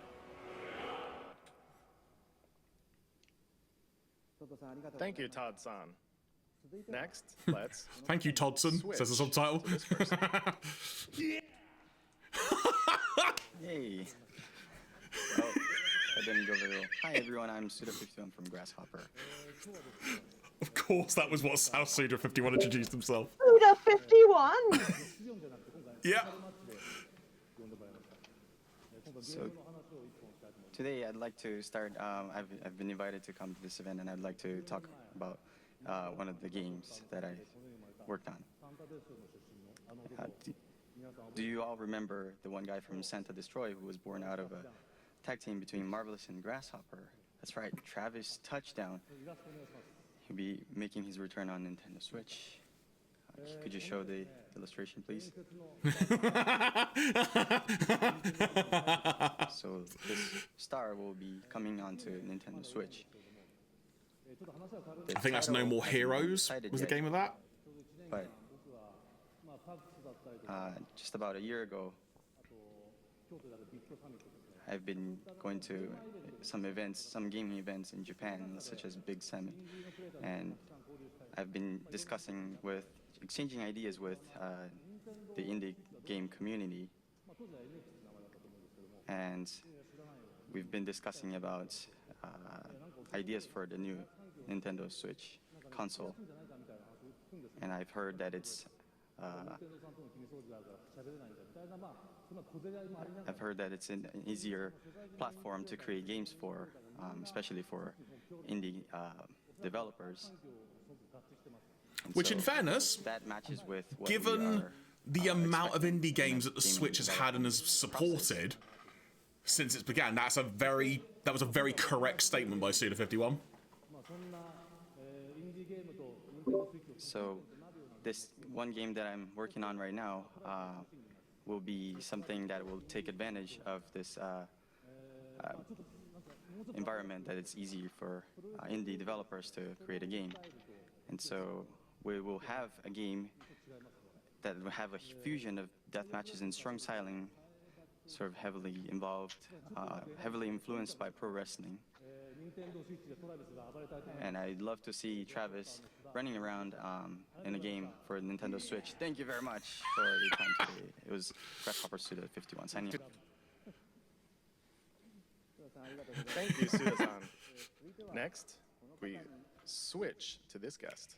of it. Thank you, Todd-san. Next, let's Thank you, Toddson, says the subtitle. Yay. Oh, that didn't go very well. Hi everyone, I'm Suda51 from Grasshopper. Of course, that was what South Suda 51 introduced himself. Suda 51! Yeah. So today I'd like to start, I've been invited to come to this event, and I'd like to talk about one of the games that I worked on. Do you all remember the one guy from Santa Destroy who was born out of a tag team between Marvelous and Grasshopper? That's right, Travis Touchdown. He'll be making his return on Nintendo Switch. Could you show the illustration, please? So this star will be coming onto Nintendo Switch. I think that's No More Heroes was the game of that. But just about a year ago, I've been going to some events, some gaming events in Japan, such as Big Summit, and I've been exchanging ideas with the indie game community, and we've been discussing about ideas for the new Nintendo Switch console, and I've heard that it's an easier platform to create games for, especially for indie developers. And Which, so in fairness, that matches with what given the amount of indie expecting games that the gaming Switch has had and has supported since it began, that was a very correct statement by Suda51. So this one game that I'm working on right now will be something that will take advantage of this environment, that it's easy for indie developers to create a game. And so we will have a game that will have a fusion of death matches and strong styling, sort of heavily involved, heavily influenced by pro wrestling. And I'd love to see Travis running around in a game for Nintendo Switch. Thank you very much for your time today. It was Grasshopper Suda51 signing off. Thank you, Suda-san. Next, we switch to this guest.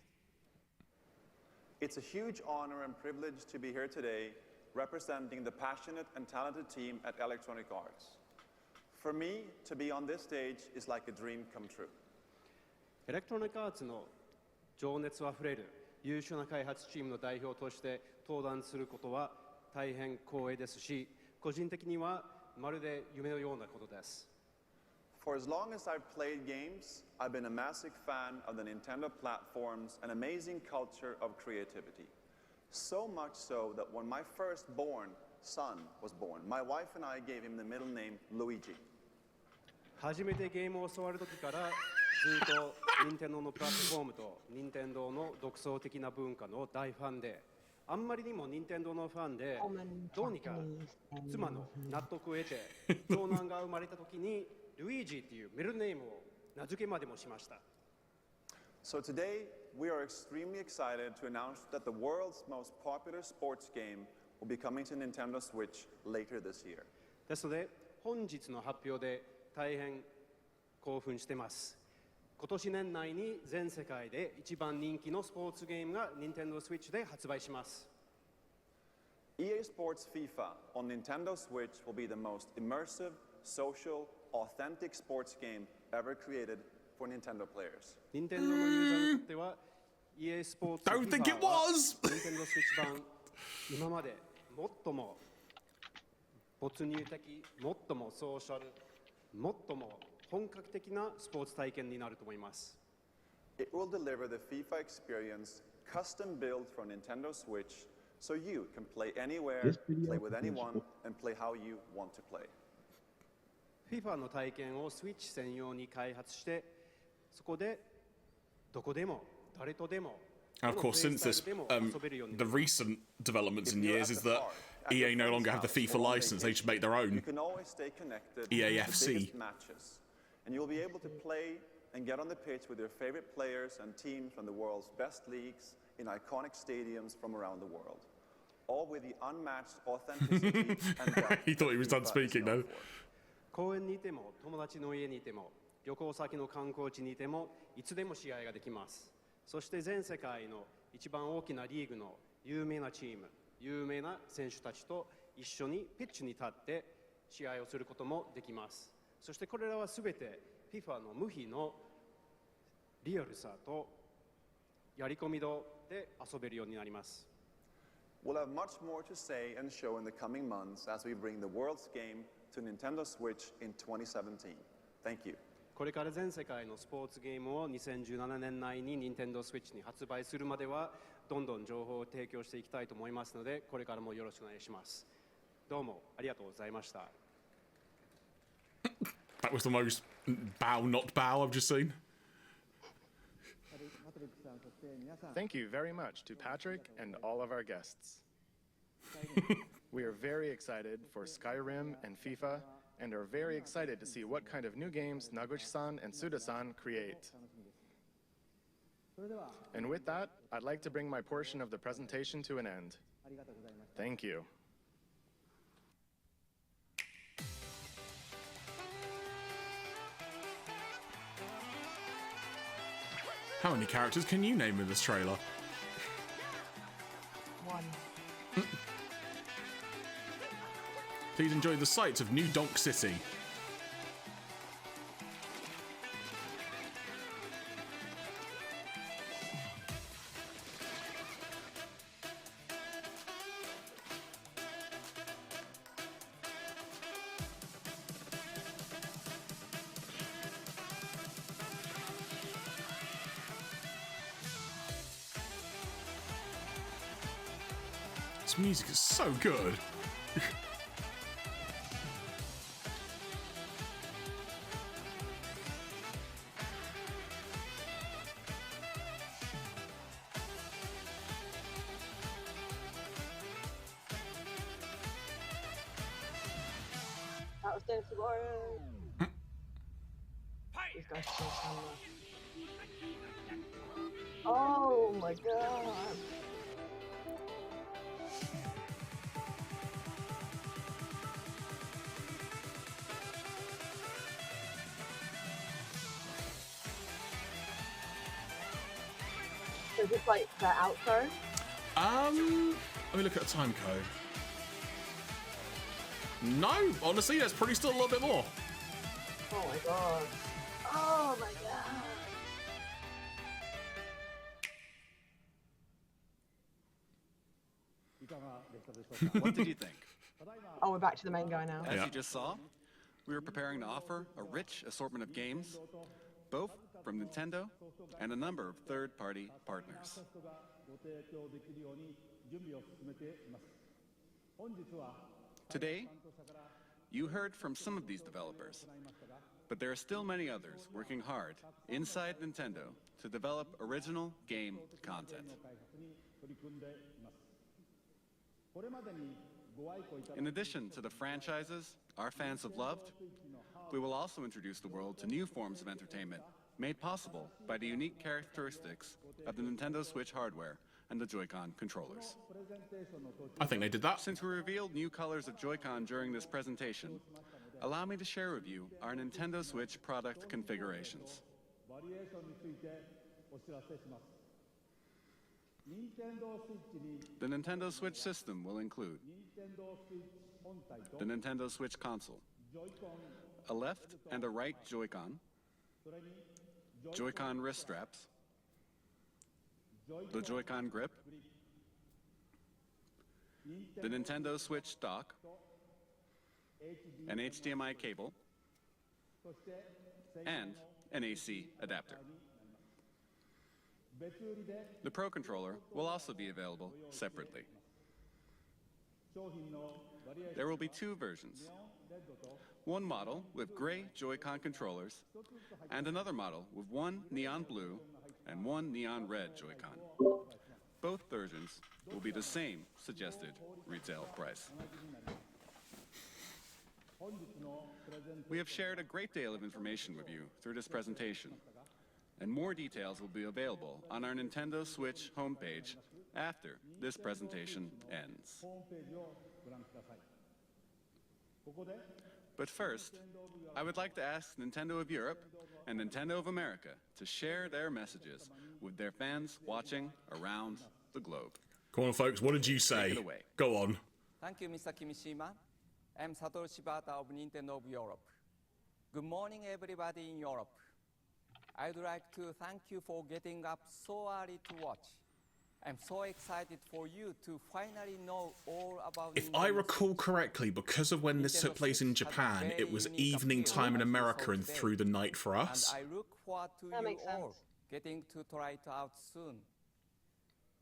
It's a huge honor and privilege to be here today representing the passionate and talented team at Electronic Arts. For me, to be on this stage is like a dream come true. エレクトロニックアーツの情熱あふれる優秀な開発チームの代表として登壇することは大変光栄ですし、個人的にはまるで夢のようなことです。For as long as I've played games, I've been a massive fan of the Nintendo platforms and amazing culture of creativity. So much so that when my firstborn son was born, my wife and I gave him the middle name Luigi. 初めてゲームを教わる時からずっと任天堂のプラットフォームと任天堂の独創的な文化の大ファンで、あんまりにも任天堂のファンで、どうにか妻の納得を得て、長男が生まれた時にルイージっていうミドルネームを名付けまでもしました。So today, we are extremely excited to announce that the world's most popular sports game will be coming to Nintendo Switch later this year. ですので、本日の発表で大変興奮してます。今年年内に全世界で一番人気のスポーツゲームが Nintendo Switch で発売します。EA Sports FIFA on Nintendo Switch will be the most immersive, social, authentic sports game ever created for Nintendo players. 任天堂のユーザーにとっては EA スポーツ Don't think it FIFA は was! Nintendo Switch 版今まで最も没入的、最もソーシャル、最も本格的なスポーツ体験になると思います。It will deliver the FIFA experience custom built for Nintendo Switch so you can play anywhere, play with anyone, and play how you want to play. FIFA の体験を Switch 専用に開発して、そこでどこでも誰とでも And of course, since this, the recent developments in years is that EA no longer have the FIFA license; they just make their You own. can always stay connected EAFC. to the biggest matches, and you'll be able to play and get on the pitch with your favorite players and teams from the world's best leagues in iconic stadiums from around the world, all with the unmatched authenticity and depth. He thought he was done FIFA is speaking, known though. for. 公園にいても友達の家にいても旅行先の観光地にいてもいつでも試合ができます。そして全世界の一番大きなリーグの有名なチーム、有名な選手たちと一緒にピッチに立って試合をすることもできます。そしてこれらはすべて FIFA の無比のリアルさとやり込み度で遊べるようになります。We'll have much more to say and show in the coming months as we bring the world's game to Nintendo Switch in 2017. Thank you. これから全世界のスポーツゲームを2017年内に Nintendo Switch に発売するまではどんどん情報を提供していきたいと思いますので、これからもよろしくお願いします。どうもありがとうございました。That was the most bow, not bow I've just seen. Thank you very much to Patrick and all of our guests. We are very excited for Skyrim and FIFA, and are very excited to see what kind of new games Naguchi-san and Suda-san create. And with that, I'd like to bring my portion of the presentation to an end. Thank you. How many characters can you name in this trailer? One. Please enjoy the sights of New Donk City. This music is so good. That was Dance Warrior. These guys are so similar. Oh my god. So is this like the outro? Let me look at the time code. No, honestly, there's probably still a little bit more. Oh my god. Oh my god. What did you think? Oh, we're back to the main guy now. As you just saw, we were preparing to offer a rich assortment of games, both from Nintendo and a number of third-party partners. Today, you heard from some of these developers, but there are still many others working hard inside Nintendo to develop original game content. In addition to the franchises our fans have loved, we will also introduce the world to new forms of entertainment made possible by the unique characteristics of the Nintendo Switch hardware and the Joy-Con controllers. I think they did that. Since we revealed new colors of Joy-Con during this presentation, allow me to share with you our Nintendo Switch product configurations. The Nintendo Switch system will include the Nintendo Switch console, a left and a right Joy-Con, Joy-Con wrist straps, the Joy-Con grip, the Nintendo Switch dock, an HDMI cable, and an AC adapter. The Pro Controller will also be available separately. There will be two versions. One model with gray Joy-Con controllers, and another model with one neon blue and one neon red Joy-Con. Both versions will be the same suggested retail price. We have shared a great deal of information with you through this presentation, and more details will be available on our Nintendo Switch homepage after this presentation ends. But first, I would like to ask Nintendo of Europe and Nintendo of America to share their messages with their fans watching around the globe. Come on, folks, what did you say? Take it away. Go on. Thank you, Mr. Kimishima. I'm Satoru Shibata of Nintendo of Europe. Good morning, everybody in Europe. I'd like to thank you for getting up so early to watch. I'm so excited for you to finally know all about If I recall correctly, because of when this took place in Japan, it was evening time in America and through the night for us. And I look forward to you all getting to try it out soon.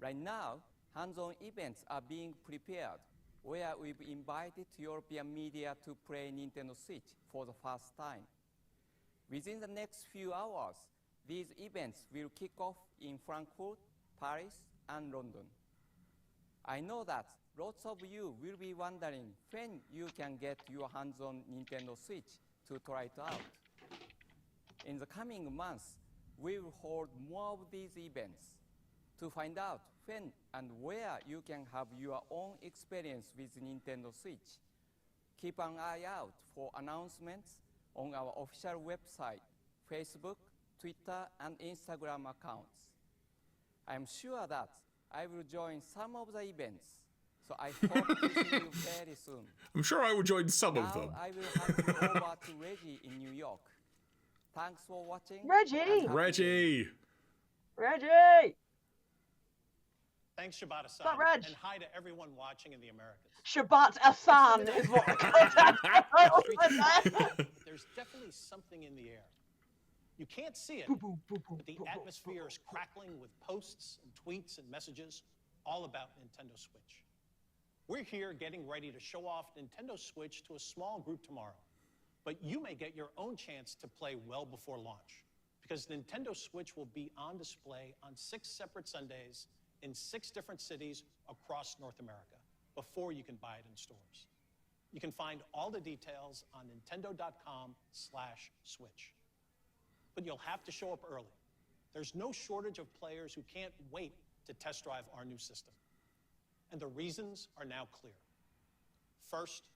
Right now, hands-on events are being prepared, where we've invited European media to play Nintendo Switch for the first time. Within the next few hours, these events will kick off in Frankfurt, Paris, and London. I know that lots of you will be wondering when you can get your hands on Nintendo Switch to try it out. In the coming months, we will hold more of these events. To find out when and where you can have your own experience with Nintendo Switch, keep an eye out for announcements on our official website, Facebook, Twitter, and Instagram accounts. I'm sure that I will join some of the events, so I hope to see you very soon. I'm sure I will join some of them. I will hand you over to Reggie in New York. Thanks for watching. Reggie! Reggie! Reggie! Thanks, Shibata-san. What's up, Reg? And hi to everyone watching in the Americas. Shibata-san is what the contact There's definitely something in the air. You can't see it, but the atmosphere is crackling with posts and tweets and messages all about Nintendo Switch. We're here getting ready to show off Nintendo Switch to a small group tomorrow, but you may get your own chance to play well before launch, because Nintendo Switch will be on display on 6 separate Sundays in 6 different cities across North America before you can buy it in stores. You can find all the details on nintendo.com/switch. But you'll have to show up early. There's no shortage of players who can't wait to test drive our new system. And the reasons are now clear. First,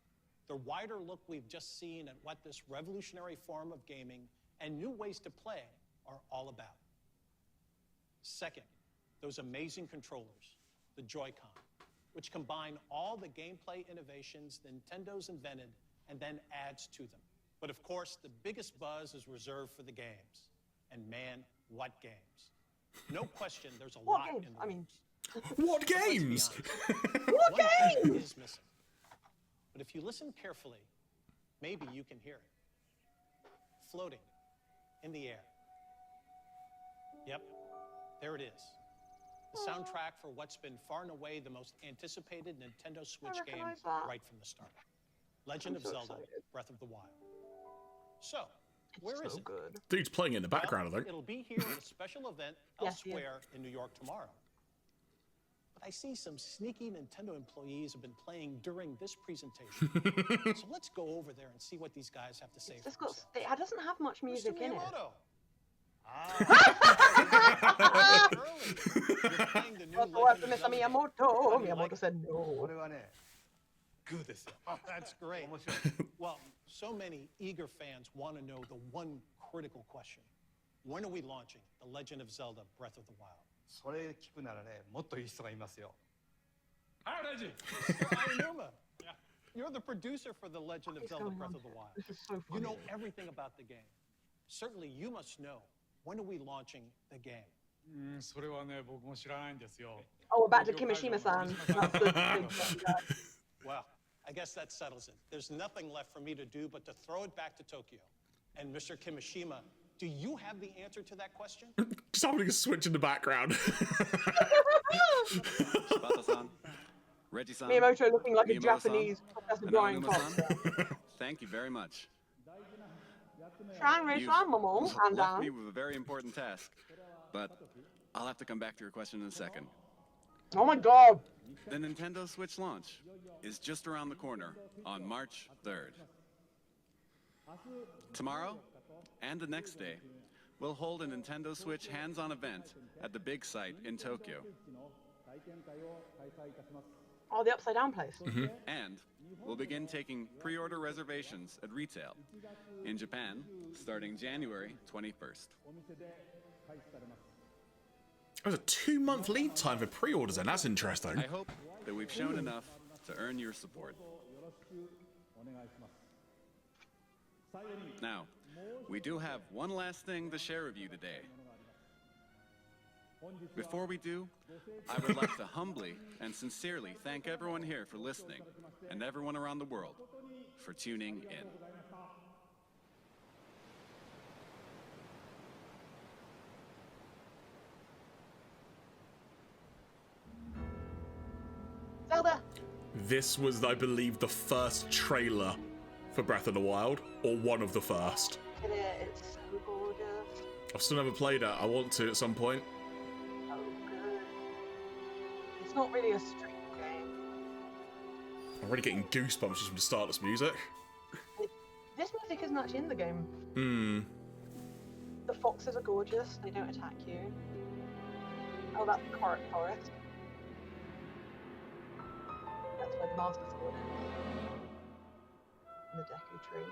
the wider look we've just seen at what this revolutionary form of gaming and new ways to play are all about. Second, those amazing controllers, the Joy-Con, which combine all the gameplay innovations Nintendo's invented and then adds to them. But of course, the biggest buzz is reserved for the games. And man, what games? No question, there's a lot in the games. What games? What games? Is missing. But if you listen carefully, maybe you can hear it. Floating in the air. Yep, there it is. the soundtrack for what's been far and away the most anticipated Nintendo Switch game right from the start. Legend of Zelda: Breath of the Wild. So, where is it? Dude's playing in the background, I think. It'll be here at a special event elsewhere in New York tomorrow. But I see some sneaky Nintendo employees have been playing during this presentation. So let's go over there and see what these guys have to say for themselves. It doesn't have much music in it. Mr. Miyamoto. Miyamoto said no. Oh, that's great. Well, so many eager fans want to know the one critical question. When are we launching The Legend of Zelda: Breath of the Wild? それ聞くならね、もっといい人がいますよ。Aonuma, you're the producer for The Legend of Zelda: Breath of the Wild. You know everything about the game. Certainly, you must know. When are we launching the game? それはね、僕も知らないんですよ。Oh, we're back to Kimishima-san. Well, I guess that settles it. There's nothing left for me to do but to throw it back to Tokyo. And Mr. Kimishima, do you have the answer to that question? Somebody can switch in the background. Shibata-san, Reggie-san, Miyamoto looking like a Japanese Professor Brian Cox. Thank you very much. You've left me with a very important task, but I'll have to come back to your question in a second. Oh my god! The Nintendo Switch launch is just around the corner on March 3rd. Tomorrow and the next day, we'll hold a Nintendo Switch hands-on event at the big site in Tokyo. Oh, the upside down place. And we'll begin taking pre-order reservations at retail in Japan starting January 21st. There's a 2-month lead time for pre-orders, and that's interesting. I hope that we've shown enough to earn your support. Now, we do have one last thing to share with you today. Before we do, I would like to humbly and sincerely thank everyone here for listening, and everyone around the world for tuning in. Zelda! This was, I believe, the first trailer for Breath of the Wild, or one of the first. It's so gorgeous. I've still never played it. I want to at some point. So good. It's not really a stream game. I'm already getting goosebumps just from the start of this music. This music isn't actually in the game. The foxes are gorgeous. They don't attack you. Oh, that's the Correct Forest. That's where the Master Sword is. And the Deku Tree.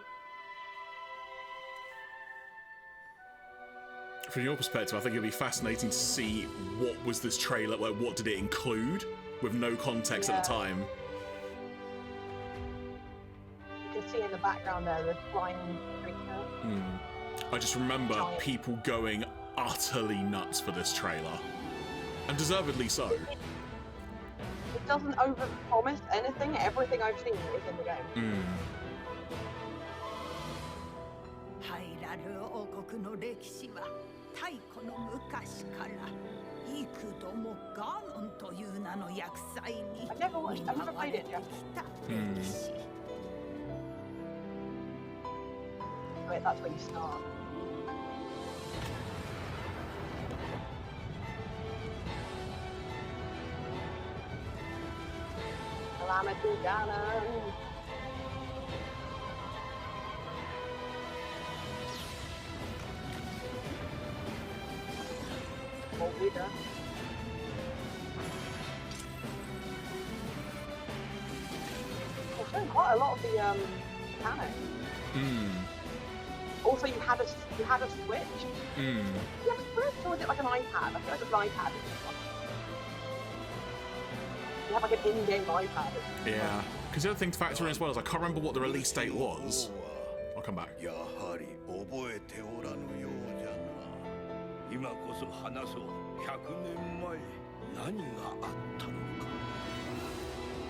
From your perspective, I think it'll be fascinating to see what was this trailer, like what did it include, with no context at the time. You can see in the background there the flying creature. I just remember people going utterly nuts for this trailer. And deservedly so. It doesn't over-promise anything. Everything I've seen is in the game. ハイラル王国の歴史は太古の昔から幾度もガーノンという名の厄災に見舞われてきた歴史。Wait, that's where you start. Calamity Ganon. Old leader. We're showing quite a lot of the mechanics. Also, you had a Switch. You had a Switch, or was it like an iPad? I feel like it was an iPad. You have like an in-game iPad. Yeah. Because the other thing to factor in as well is I can't remember what the release date was. I'll come back. Because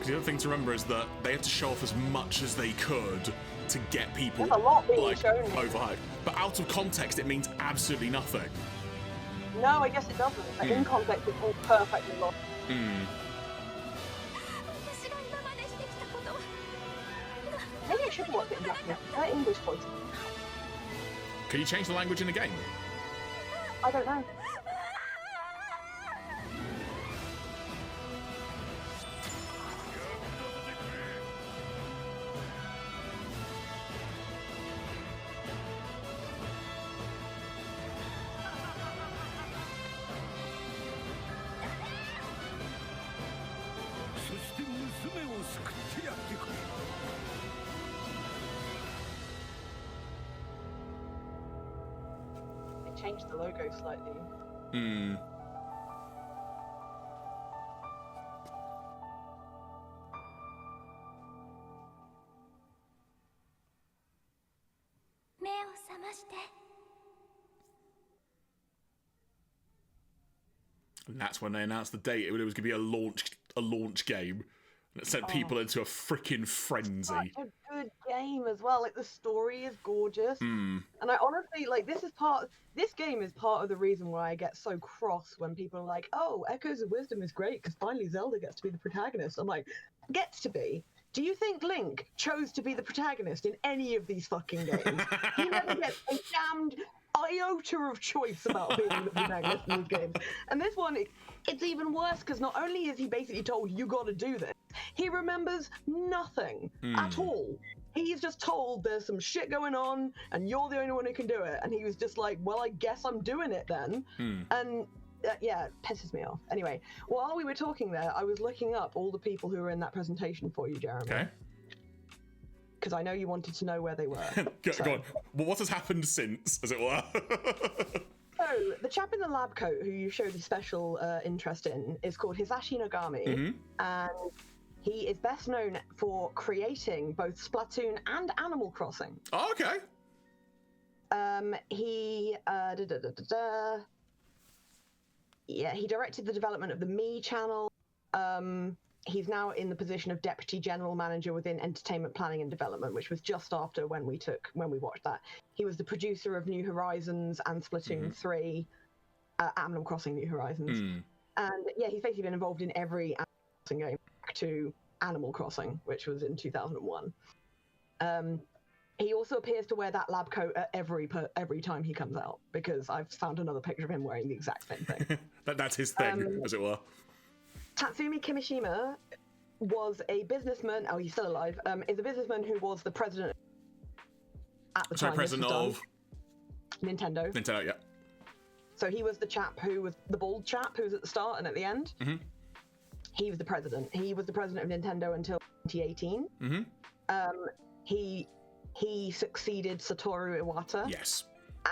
the other thing to remember is that they had to show off as much as they could to get people like overhyped. But out of context, it means absolutely nothing. No, I guess it doesn't. But in context, it's all perfectly lost. Maybe I should watch it in Japanese. They're English voices. Can you change the language in the game? I don't know. Change the logo slightly. And that's when they announced the date. It was going to be a launch game. And it sent people into a freaking frenzy. Such a good game as well. Like, the story is gorgeous. And I honestly, like, this game is part of the reason why I get so cross when people are like, oh, Echoes of Wisdom is great because finally Zelda gets to be the protagonist. I'm like, gets to be? Do you think Link chose to be the protagonist in any of these fucking games? He never gets a damned iota of choice about being the protagonist in these games. And this one, it's even worse because not only is he basically told, you gotta do this, he remembers nothing at all. He's just told there's some shit going on and you're the only one who can do it. And he was just like, well, I guess I'm doing it then. And yeah, it pisses me off. Anyway, while we were talking there, I was looking up all the people who were in that presentation for you, Jeremy. Okay. Because I know you wanted to know where they were. Go on. Well, what has happened since, as it were? So, the chap in the lab coat who you showed a special interest in is called Hisashi Nogami, and he is best known for creating both Splatoon and Animal Crossing. Oh, okay. He directed the development of the Me channel. He's now in the position of Deputy General Manager within Entertainment Planning and Development, which was just after when we watched that. He was the producer of New Horizons and Splatoon 3, Animal Crossing New Horizons. And yeah, he's basically been involved in every Animal Crossing game back to Animal Crossing, which was in 2001. He also appears to wear that lab coat at every time he comes out, because I've found another picture of him wearing the exact same thing. That's his thing, as it were. Tatsumi Kimishima was a businessman. Oh, he's still alive. Is a businessman who was the president at the time. President of Nintendo. Nintendo, yeah. So he was the chap who was the bald chap who was at the start and at the end. He was the president. He was the president of Nintendo until 2018. He succeeded Satoru Iwata. Yes.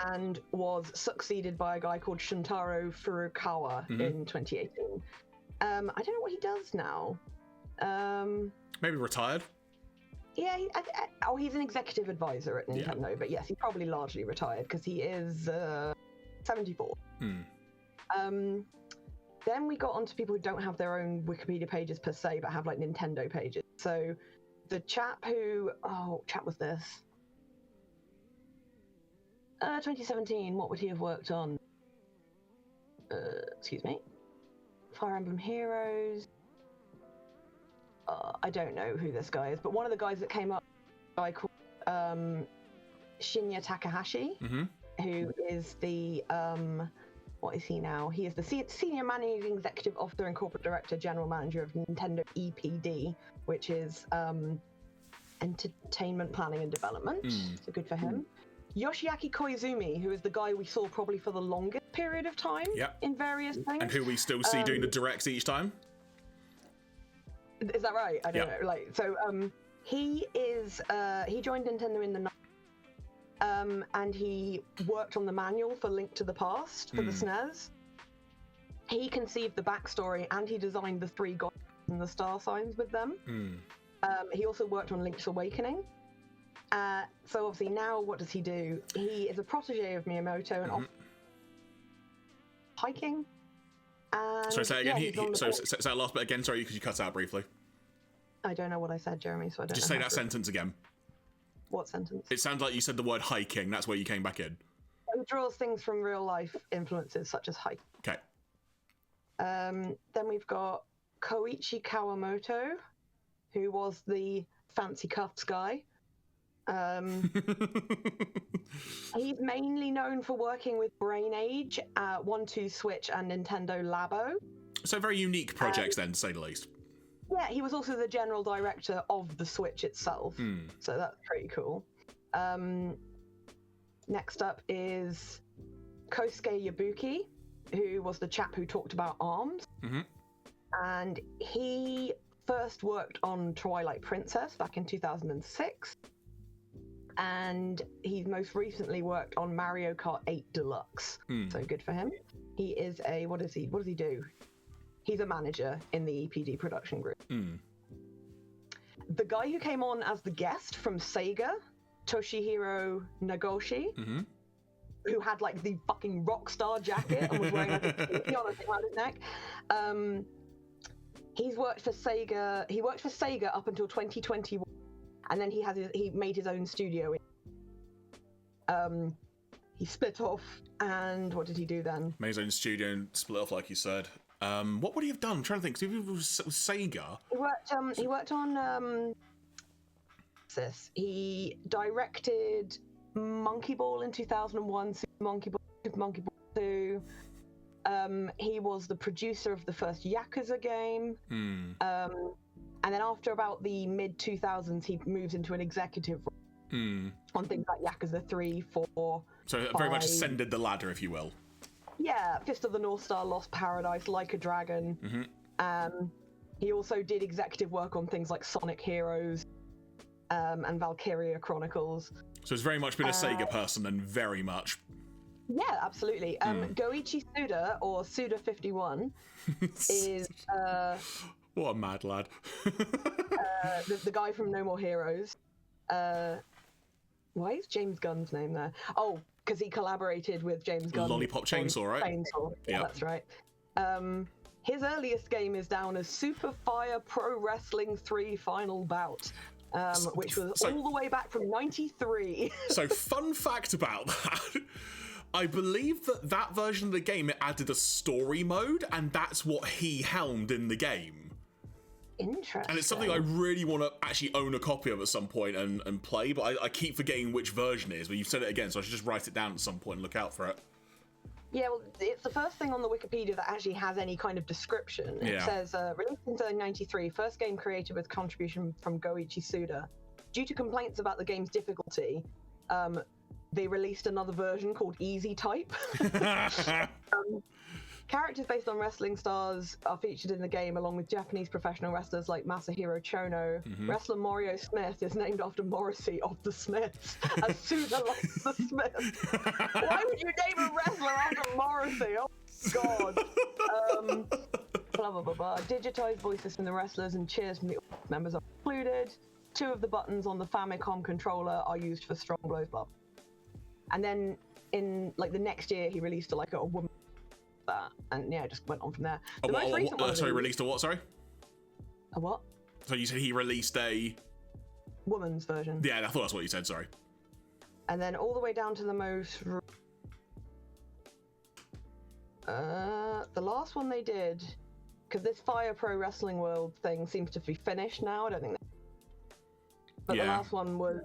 And was succeeded by a guy called Shuntaro Furukawa in 2018. I don't know what he does now. Maybe retired? Yeah, he's an executive advisor at Nintendo, but yes, he's probably largely retired because he is 74. Then we got onto people who don't have their own Wikipedia pages per se, but have like Nintendo pages. So the chap who, chat was this? 2017, what would he have worked on? Excuse me. Fire Emblem Heroes. I don't know who this guy is, but one of the guys that came up, a guy called Shinya Takahashi, who is the, what is he now? He is the Senior Managing Executive Officer and Corporate Director, General Manager of Nintendo EPD, which is Entertainment Planning and Development, so good for him. Yoshiaki Koizumi, who is the guy we saw probably for the longest period of time in various things. And who we still see doing the directs each time. Is that right? I don't know. Like, so he joined Nintendo in the 90s, and he worked on the manual for Link to the Past for the SNES. He conceived the backstory and he designed the 3 gods and the star signs with them. He also worked on Link's Awakening. So obviously now what does he do? He is a protege of Miyamoto and hiking. And sorry, say again. Say that last bit again. Sorry, because you cut out briefly. I don't know what I said, Jeremy. So I don't. Just say that sentence again. What sentence? It sounds like you said the word hiking. That's where you came back in. Oh, draws things from real life influences such as hike. Okay. Then we've got Koichi Kawamoto, who was the fancy cuffs guy. He's mainly known for working with Brain Age, 1-2 Switch, and Nintendo Labo. So very unique projects then, to say the least. Yeah, he was also the general director of the Switch itself, so that's pretty cool. Next up is Kosuke Yabuki, who was the chap who talked about ARMS. And he first worked on Twilight Princess back in 2006. And he's most recently worked on Mario Kart 8 Deluxe. So good for him. He is a, what does he do? He's a manager in the EPD production group. The guy who came on as the guest from Sega, Toshihiro Nagoshi, who had like the fucking rock star jacket and was wearing like a key on a thing around his neck. He's worked for Sega. He worked for Sega up until 2021, and then he made his own studio. He split off, and what did he do then? Made his own studio and split off, like you said. What would he have done? I'm trying to think. Because if it was Sega, he worked on this. He directed Monkey Ball in 2001, Super Monkey Ball 2. He was the producer of the first Yakuza game. And then after about the mid-2000s, he moves into an executive role on things like Yakuza 3, 4, So 5. Very much ascended the ladder, if you will. Yeah, Fist of the North Star, Lost Paradise, Like a Dragon. He also did executive work on things like Sonic Heroes and Valkyria Chronicles. So it's very much been a Sega person, and very much. Yeah, absolutely. Goichi Suda, or Suda51, is... what a mad lad. the guy from No More Heroes. Why is James Gunn's name there? Oh, because he collaborated with James Gunn. Lollipop Chainsaw, right? Chainsaw. Yeah, that's right. His earliest game is down as Super Fire Pro Wrestling 3 Final Bout, which was all the way back from '93. So, fun fact about that. I believe that version of the game, it added a story mode, and that's what he helmed in the game. Interesting. And it's something I really want to actually own a copy of at some point and play, but I keep forgetting which version it is. But you've said it again, so I should just write it down at some point and look out for it. Yeah, well, it's the first thing on the Wikipedia that actually has any kind of description. It says, released in 1993, first game created with contribution from Goichi Suda. Due to complaints about the game's difficulty, they released another version called Easy Type. Characters based on wrestling stars are featured in the game, along with Japanese professional wrestlers like Masahiro Chono. Wrestler Mario Smith is named after Morrissey of the Smiths, as Suda likes the Smiths. Why would you name a wrestler after Morrissey? Oh, God. Blah, blah, blah, blah. Digitized voices from the wrestlers and cheers from the members are included. 2 of the buttons on the Famicom controller are used for strong blows, blah. And then in like the next year, he released a woman that, and yeah, just went on from there. Released a what? Sorry. A what? So you said he released a woman's version. Yeah, I thought that's what you said. Sorry. And then all the way down to the most. The last one they did, because this Fire Pro Wrestling World thing seems to be finished now. I don't think. But the last one was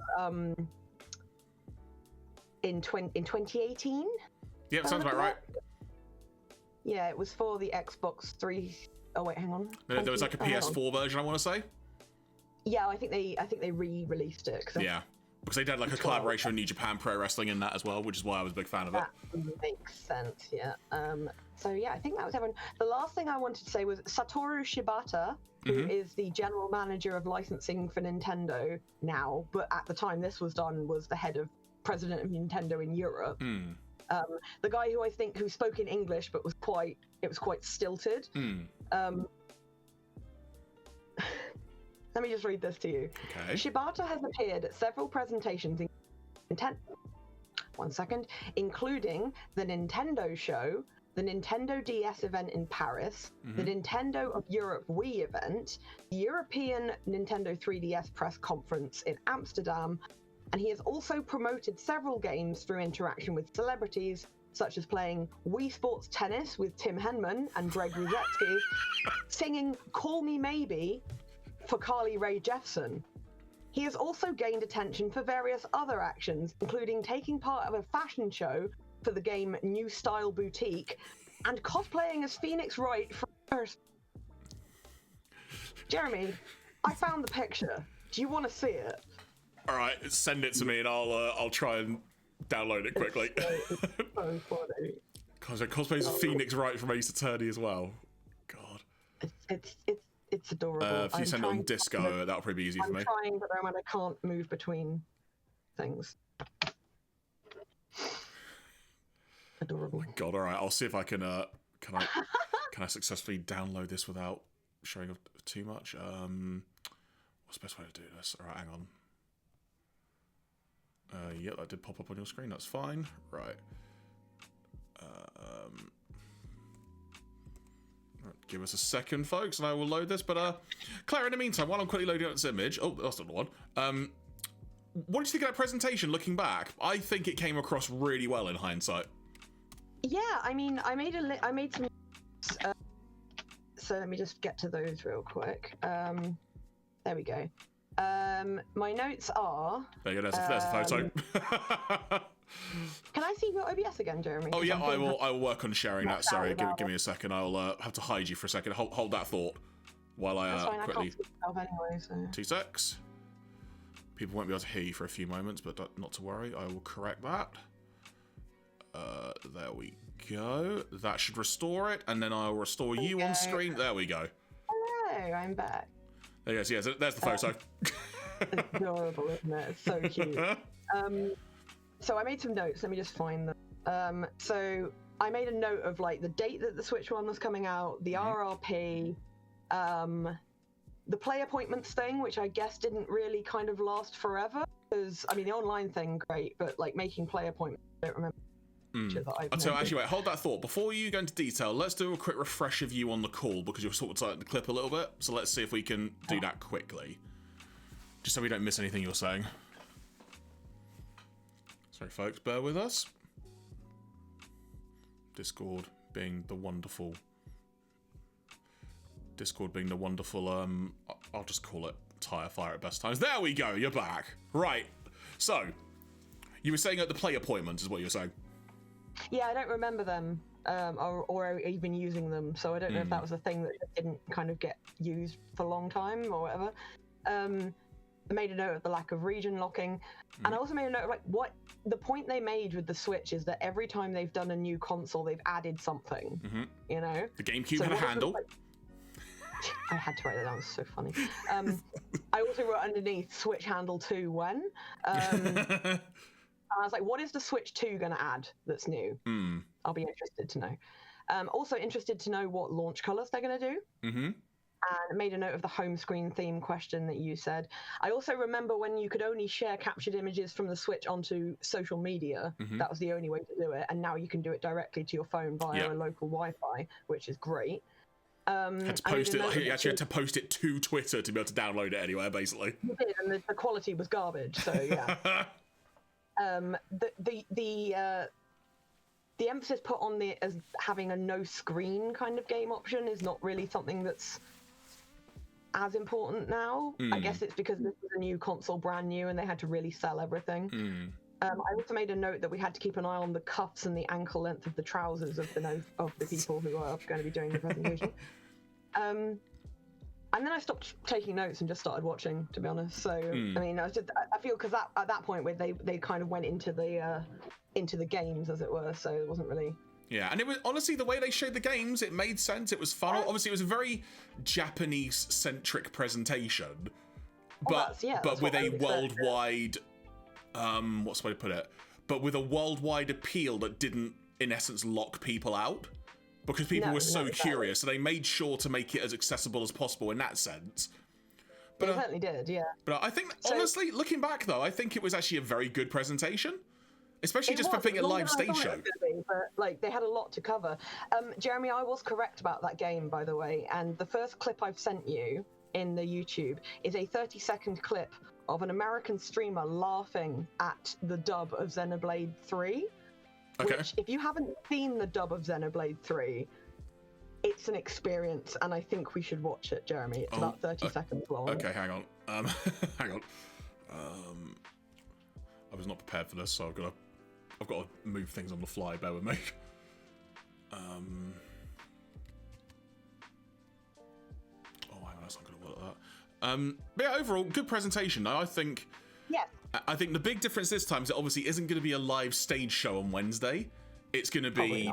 in 2018. Yeah, sounds about right. Yeah, it was for the Xbox 3. Oh wait, hang on. There was like a PS4 version, I want to say. Yeah, I think they re-released it. Because they did like a collaboration with New Japan Pro Wrestling in that as well, which is why I was a big fan of it. That makes sense. Yeah. So yeah, I think that was everyone. The last thing I wanted to say was Satoru Shibata, who is the general manager of licensing for Nintendo now, but at the time this was done, was the head of president of Nintendo in Europe. The guy who spoke in English but was quite stilted. Let me just read this to you. Okay. Shibata has appeared at several presentations including the Nintendo Show, the Nintendo DS event in Paris, the Nintendo of Europe Wii event, the European Nintendo 3DS press conference in Amsterdam, and he has also promoted several games through interaction with celebrities, such as playing Wii Sports Tennis with Tim Henman and Greg Ruzetsky, singing Call Me Maybe for Carly Rae Jepsen. He has also gained attention for various other actions, including taking part of a fashion show for the game New Style Boutique and cosplaying as Phoenix Wright from Earth. Jeremy, I found the picture. Do you want to see it? All right, send it to me and I'll try and download it quickly. It's so funny. Because cosplays Phoenix Wright from Ace Attorney as well. God. It's adorable. If you send it on Disco, that'll probably be easy for me. I'm trying, but I can't move between things. Adorable. Oh my God! All right, I'll see if I can. Can I successfully download this without showing off too much? What's the best way to do this? All right, hang on. Yep, that did pop up on your screen. That's fine. Right. Give us a second, folks, and I will load this. But Claire, in the meantime, while I'm quickly loading up this image, oh, that's not the one. What did you think of that presentation? Looking back, I think it came across really well in hindsight. Yeah, I mean, I made some. So let me just get to those real quick. There we go. My notes are. There you go. There's a photo. Can I see your OBS again, Jeremy? Oh yeah, I will work on sharing that. Sorry, give me a second. I'll have to hide you for a second. Hold that thought while I quickly. I can't see myself anyway, so. 2 secs. People won't be able to hear you for a few moments, but not to worry. I will correct that. There we go. That should restore it, and then I'll restore you on screen. There we go. Hello, I'm back. There you go. Yeah, there's the photo. It's adorable, isn't it? It's so cute. So I made some notes. Let me just find them. So I made a note of like the date that the Switch one was coming out, the RRP, the play appointments thing, which I guess didn't really kind of last forever. Because I mean, the online thing, great, but like making play appointments, I don't remember. So actually, wait, hold that thought. Before you go into detail, let's do a quick refresh of you on the call because you're sort of starting the clip a little bit. So let's see if we can do that quickly, just so we don't miss anything you're saying. Sorry, folks, bear with us. Discord being the wonderful. I'll just call it tire fire at best times. There we go. You're back. Right. So, you were saying at the play appointment is what you were saying. Yeah, I don't remember them or even using them, so I don't know if that was a thing that didn't kind of get used for a long time or whatever. I made a note of the lack of region locking, and I also made a note of like what the point they made with the Switch is that every time they've done a new console, they've added something. You know, the GameCube had a handle. I had to write that down. It was so funny. I also wrote underneath Switch handle 2 when. I was like, what is the Switch 2 going to add that's new? I'll be interested to know. Also interested to know what launch colors they're going to do. And made a note of the home screen theme question that you said. I also remember when you could only share captured images from the Switch onto social media. That was the only way to do it. And now you can do it directly to your phone via a local Wi-Fi, which is great. Had to post it. You actually had to post it to Twitter to be able to download it anywhere, basically. You did, and the quality was garbage. So yeah. The emphasis put on the as having a no screen kind of game option is not really something that's as important now. I guess it's because this was a new console, brand new, and they had to really sell everything. I also made a note that we had to keep an eye on the cuffs and the ankle length of the trousers of the people who are going to be doing the presentation. And then I stopped taking notes and just started watching, to be honest. So I mean, I feel because at that point where they kind of went into the games, as it were. So it wasn't really. Yeah, and it was honestly the way they showed the games, it made sense. It was fun. Obviously, it was a very Japanese-centric presentation, but with a worldwide. What's the way to put it? But with a worldwide appeal that didn't, in essence, lock people out. Because people were so curious, so they made sure to make it as accessible as possible in that sense. But they certainly did, yeah. But I think, honestly, looking back though, I think it was actually a very good presentation. Especially just for being a live stage show. But like, they had a lot to cover. Jeremy, I was correct about that game, by the way. And the first clip I've sent you in the YouTube is a 30-second clip of an American streamer laughing at the dub of Xenoblade 3. Okay. Which, if you haven't seen the dub of Xenoblade 3, it's an experience, and I think we should watch it, Jeremy. It's about 30 seconds long. Okay, hang on. Hang on. I was not prepared for this, so I've got to move things on the fly. Bear with me. Oh, hang on, that's not going to work like that. But yeah, overall, good presentation. I think. Yeah. I think the big difference this time is it obviously isn't going to be a live stage show on Wednesday. It's going to be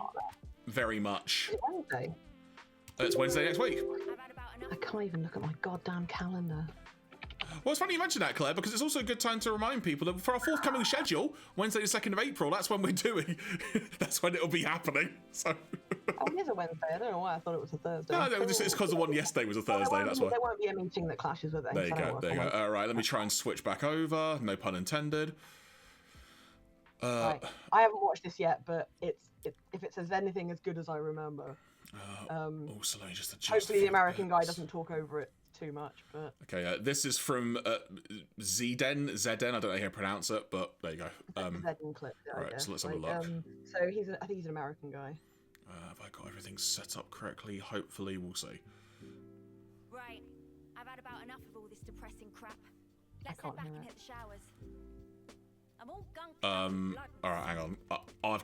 very much. It's Wednesday. It's Wednesday next week. I can't even look at my goddamn calendar. Well, it's funny you mentioned that, Claire, because it's also a good time to remind people that for our forthcoming schedule, Wednesday the 2nd of April, that's when we're doing. That's when it'll be happening. So. Oh, it is a Wednesday. I don't know why I thought it was a Thursday. No, it's because the one yesterday was a Thursday. That's why. There won't be a meeting that clashes with it. There you go. There you go. All right, let me try and switch back over. No pun intended. Right. I haven't watched this yet, but if it says anything as good as I remember. Also, let me just adjust. Hopefully, the American guy doesn't talk over it too much. But okay, this is from Zden. I don't know how to pronounce it, but there you go. Zden clip. Right, so let's have a look. So I think he's an American guy. Have I got everything set up correctly? Hopefully, we'll see. Right, I've had about enough of all this depressing crap. Let's head back and hit the showers. I'm all gunked. All right, hang on. I have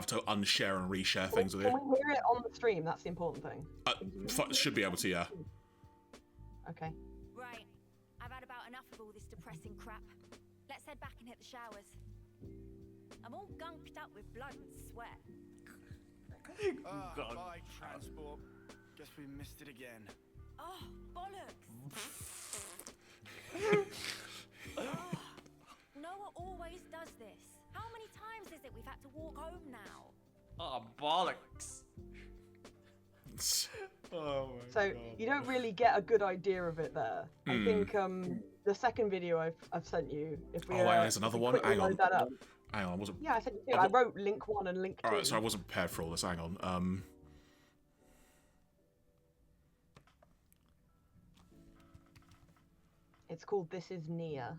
to unshare and reshare things with you. Can we hear it on the stream? That's the important thing. Should be able to, yeah. Okay. Right, I've had about enough of all this depressing crap. Let's head back and hit the showers. I'm all gunked up with blood and sweat. Bye, transport. Guess we missed it again. Oh, bollocks! Noah always does this. How many times is it we've had to walk home now? Oh, bollocks. Oh my So you don't really get a good idea of it there. I think the second video I've sent you. If we, hang on, there's another one. Hang on. That up. Hang on, I wasn't. Yeah, I sent you two. I wrote link 1 and link 2. All right, so I wasn't prepared for all this. Hang on. It's called This Is Nia.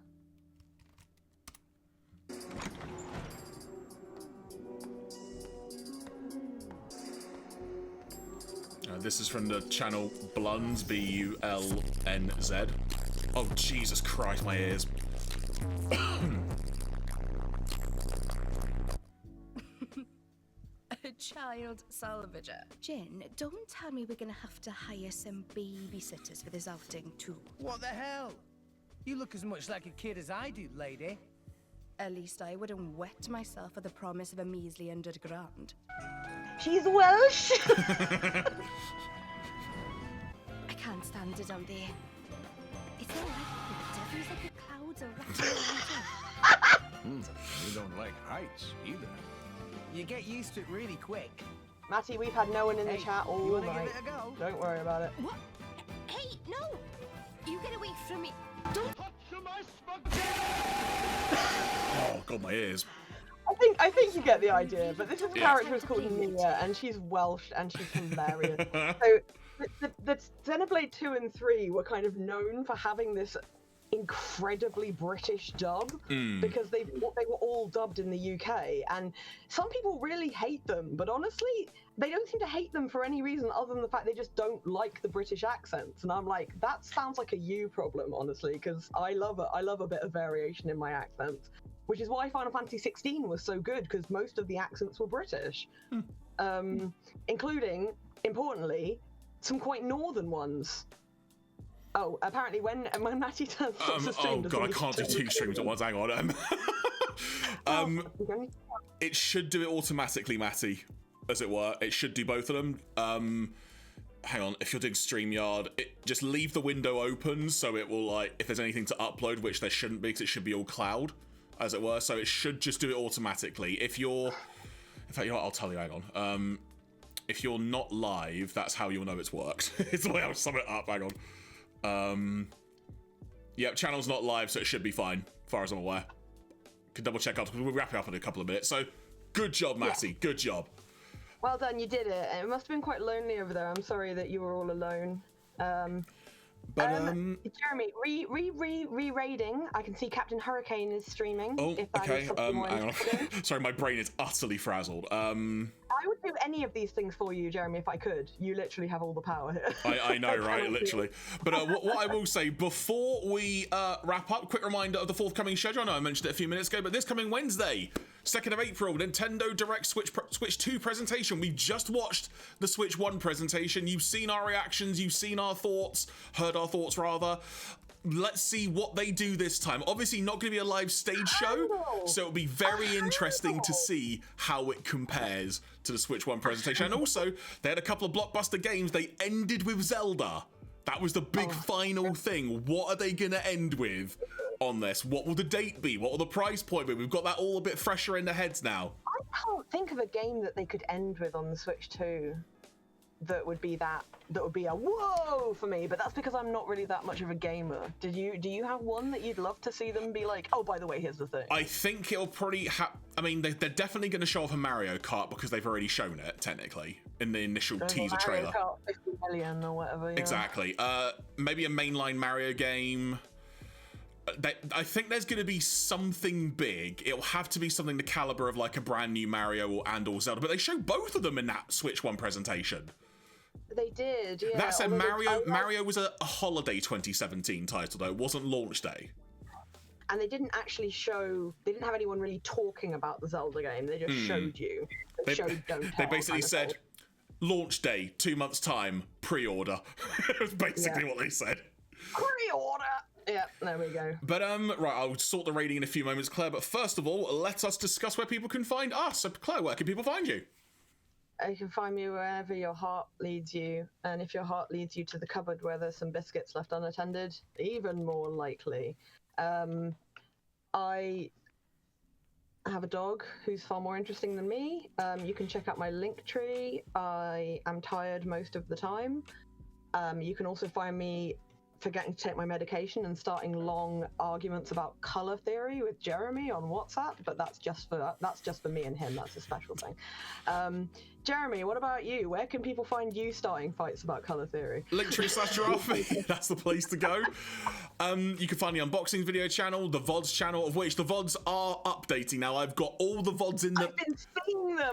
This is from the channel Blunz, BULNZ. Oh, Jesus Christ, my ears. A child salvager. Jin, don't tell me we're gonna have to hire some babysitters for this outing too. What the hell? You look as much like a kid as I do, lady. At least I wouldn't wet myself for the promise of a measly £100. She's Welsh! I can't stand it out there. It's all right, it feels like the clouds are rattling around You don't like heights either. You get used to it really quick. Matty, we've had no one in the chat all you wanna night. give it a go? Don't worry about it. What? Hey, no! You get away from me. Don't touch my Oh God, my ears. I think you get the idea, but this is a character who's called Nia, and she's Welsh, and she's hilarious. So the Xenoblade 2 and 3 were kind of known for having this incredibly British dub because they were all dubbed in the UK, and some people really hate them, but honestly they don't seem to hate them for any reason other than the fact they just don't like the British accents. And I'm like, that sounds like a you problem, honestly, because I love a bit of variation in my accents, which is why Final Fantasy 16 was so good, because most of the accents were British, including, importantly, some quite northern ones. Oh, apparently when Matty turns off the stream... Oh God, I can't do 2 streams at once. Hang on. It should do it automatically, Matty, as it were. It should do both of them. Hang on, if you're doing StreamYard, just leave the window open so it will, like, if there's anything to upload, which there shouldn't be, because it should be all cloud, as it were. So it should just do it automatically. If you're... In fact, you know what, I'll tell you, hang on. If you're not live, that's how you'll know it's worked. It's the way I'll sum it up, hang on. Yep, channel's not live, so it should be fine, as far as I'm aware. Can double check after, we'll wrap it up in a couple of minutes. So, good job, Matty, good job. Well done, you did it. It must have been quite lonely over there. I'm sorry that you were all alone. But Jeremy, re-raiding. I can see Captain Hurricane is streaming. Oh, if that okay. is something more Hang on. interesting. Sorry, my brain is utterly frazzled. I would do any of these things for you, Jeremy, if I could. You literally have all the power here. I know, right? Literally. But what I will say, before we wrap up, quick reminder of the forthcoming schedule. I know I mentioned it a few minutes ago, but this coming Wednesday, 2nd of April, Nintendo Direct Switch 2 presentation. We just watched the Switch 1 presentation. You've seen our reactions, you've seen our thoughts, heard our thoughts rather. Let's see what they do this time. Obviously not going to be a live stage show, so it'll be very interesting to see how it compares to the Switch 1 presentation. And also, they had a couple of blockbuster games. They ended with Zelda. That was the big final thing. What are they going to end with on this? What will the date be? What will the price point be? We've got that all a bit fresher in the heads now. I can't think of a game that they could end with on the Switch 2 that would be a whoa for me, but that's because I'm not really that much of a gamer. Do you have one that you'd love to see them be like, oh, by the way, here's the thing? I think it'll probably I mean, they're definitely going to show off a Mario Kart because they've already shown it, technically, in the initial teaser trailer. Mario Kart 50 million or whatever, yeah. Exactly. Maybe a mainline Mario game. I think there's going to be something big. It'll have to be something the caliber of like a brand new Mario or Zelda, but they showed both of them in that Switch 1 presentation. They did, yeah. That said, Mario was a holiday 2017 title, though. It wasn't launch day. And they didn't actually they didn't have anyone really talking about the Zelda game. They just showed you. They basically said, launch day, 2 months time, pre-order. That's basically what they said. Pre-order! Yeah, there we go. But, right, I'll sort the rating in a few moments, Claire. But first of all, let us discuss where people can find us. So, Claire, where can people find you? You can find me wherever your heart leads you, and if your heart leads you to the cupboard where there's some biscuits left unattended, even more likely. I have a dog who's far more interesting than me. You can check out my Linktree. I am tired most of the time. You can also find me forgetting to take my medication and starting long arguments about color theory with Jeremy on WhatsApp, but that's just for me and him. That's a special thing. Jeremy, what about you? Where can people find you starting fights about color theory? Linktree/Jeraffemy. That's the place to go. You can find the unboxing video channel, the VODs channel, of which the VODs are updating now. I've got all the VODs in the...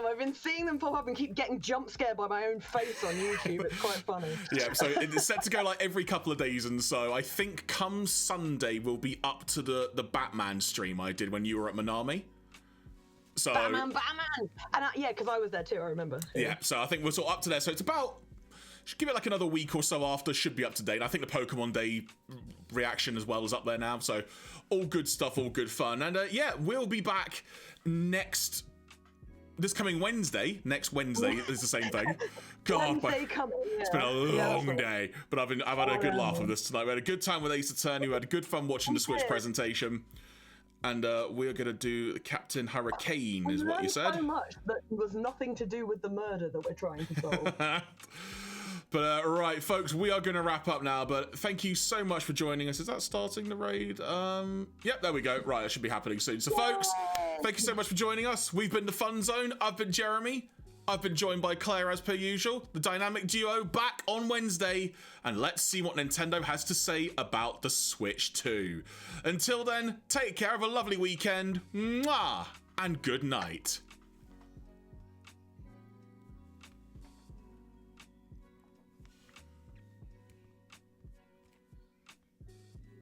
I've been seeing them pop up and keep getting jump scared by my own face on YouTube. It's quite funny. Yeah, so it's set to go like every couple of days, and so I think come Sunday we'll be up to the Batman stream I did when you were at Minami. So Batman! And yeah, because I was there too, I remember. Yeah, so I think we're sort of up to there. So it's about, should give it like another week or so after, should be up to date. I think the Pokemon Day reaction as well is up there now. So all good stuff, all good fun. And yeah, we'll be back this coming Wednesday. Next Wednesday is the same thing. God, it's been a long day, but I've had a good laugh with this tonight. We had a good time with Ace Attorney. We had a good fun watching the Switch presentation. And we're going to do Captain Hurricane, is what you said. So much that was nothing to do with the murder that we're trying to solve. But right, folks, we are going to wrap up now. But thank you so much for joining us. Is that starting the raid? Yep, there we go. Right, it should be happening soon. So, folks, thank you so much for joining us. We've been the Fun Zone. I've been Jeremy. I've been joined by Claire as per usual. The dynamic duo back on Wednesday. And let's see what Nintendo has to say about the Switch 2. Until then, take care, have a lovely weekend. Mwah! And good night.